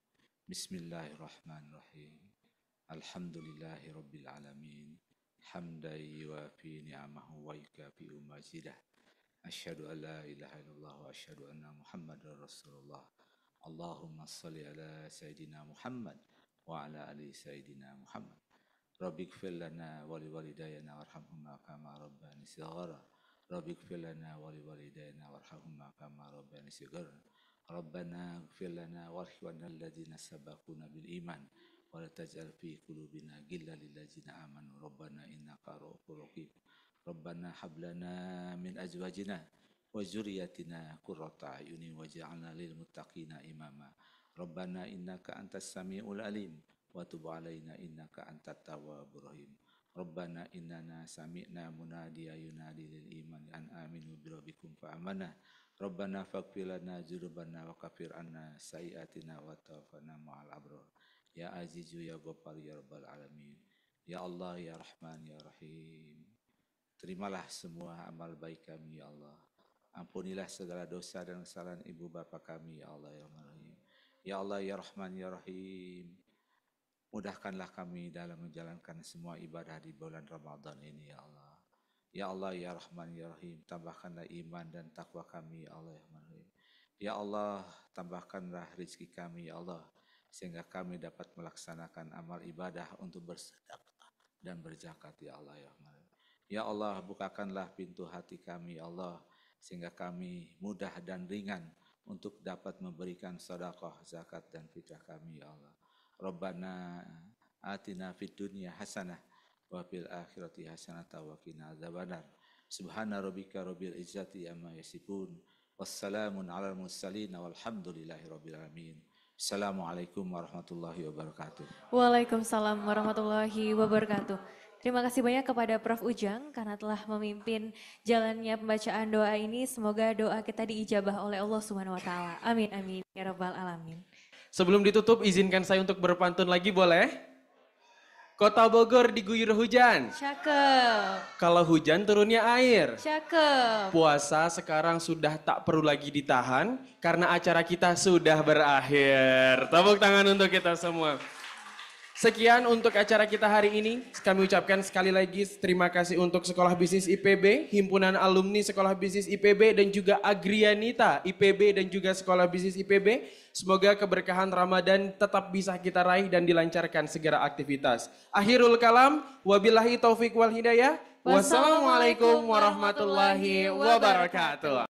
Bismillahirrahmanirrahim. Alhamdulillahi rabbil alamin. Hamdan yuwafi ni'amahu wa yukafi'u mazidah. Asyhadu an la ilaha illallah wa asyhadu anna Muhammadar Rasulullah. Allahumma shalli ala sayidina Muhammad wa ala ali sayidina Muhammad. Rabbighfir lana wa liwalidayna warhamhuma kama rabbani shighara. Rabbighfir lana wa liwalidayna warhamhuma kama rabbani shighara. Rabbana ighfir lana wa liikhwanina alladziina sabaquna bil iman wa la taj'al fi qulubina ghillan lil ladzina amanu rabbana innaka ra'ufur rahim. Rabbana hab lana min azwajina wa dzurriyyatina qurrata a'yunin waj'alna lil muttaqina imama. Rabbana innaka antas samiul alim wa tub 'alaina innaka antat tawwabur rahim. Rabbana innana sami'na munadiyan yunadi lil iman an aminu bi rabbikum fa amanna. Rabbana faghfir lana dzunubana wa kaffir anna sayyi'atina wa tawaffana ma'al abrar. Ya Azizu ya Ghaffar ya Rabbal alamin. Ya Allah ya Rahman ya Rahim. Terimalah semua amal baik kami ya Allah. Ampunilah segala dosa dan kesalahan ibu bapa kami ya Allah ya Rahim. Ya Allah ya Rahman ya Rahim. Mudahkanlah kami dalam menjalankan semua ibadah di bulan Ramadan ini ya Allah. Ya Allah ya Rahman ya Rahim, tambahkanlah iman dan takwa kami ya Allah ya Rahim. Ya Allah, tambahkanlah rezeki kami ya Allah, sehingga kami dapat melaksanakan amal ibadah untuk bersedekah dan berzakat ya Allah ya Rahman. Ya Allah, bukakanlah pintu hati kami ya Allah, sehingga kami mudah dan ringan untuk dapat memberikan sedekah, zakat dan fitrah kami ya Allah. Rabbana atina fid dunya hasanah wa fil akhirati hasanatan wa qina adzabannar. Subhana rabbika rabbil izzati amma yasifun. Wassalamun alal mursalin walhamdulillahi rabbil alamin. Assalamualaikum warahmatullahi wabarakatuh. Waalaikumsalam warahmatullahi wabarakatuh. Terima kasih banyak kepada Prof. Ujang karena telah memimpin jalannya pembacaan doa ini. Semoga doa kita diijabah oleh Allah Subhanahu wa taala. Amin amin ya rabbal alamin. Sebelum ditutup, izinkan saya untuk berpantun lagi boleh? Kota Bogor diguyur hujan. Cakep. Kalau hujan turunnya air. Cakep. Puasa sekarang sudah tak perlu lagi ditahan karena acara kita sudah berakhir. Tepuk tangan untuk kita semua. Sekian untuk acara kita hari ini. Kami ucapkan sekali lagi terima kasih untuk Sekolah Bisnis IPB, Himpunan Alumni Sekolah Bisnis IPB, dan juga Agrianita IPB dan juga Sekolah Bisnis IPB. Semoga keberkahan Ramadan tetap bisa kita raih dan dilancarkan segera aktivitas. Akhirul kalam, wabillahi taufik wal hidayah. Wassalamualaikum warahmatullahi wabarakatuh.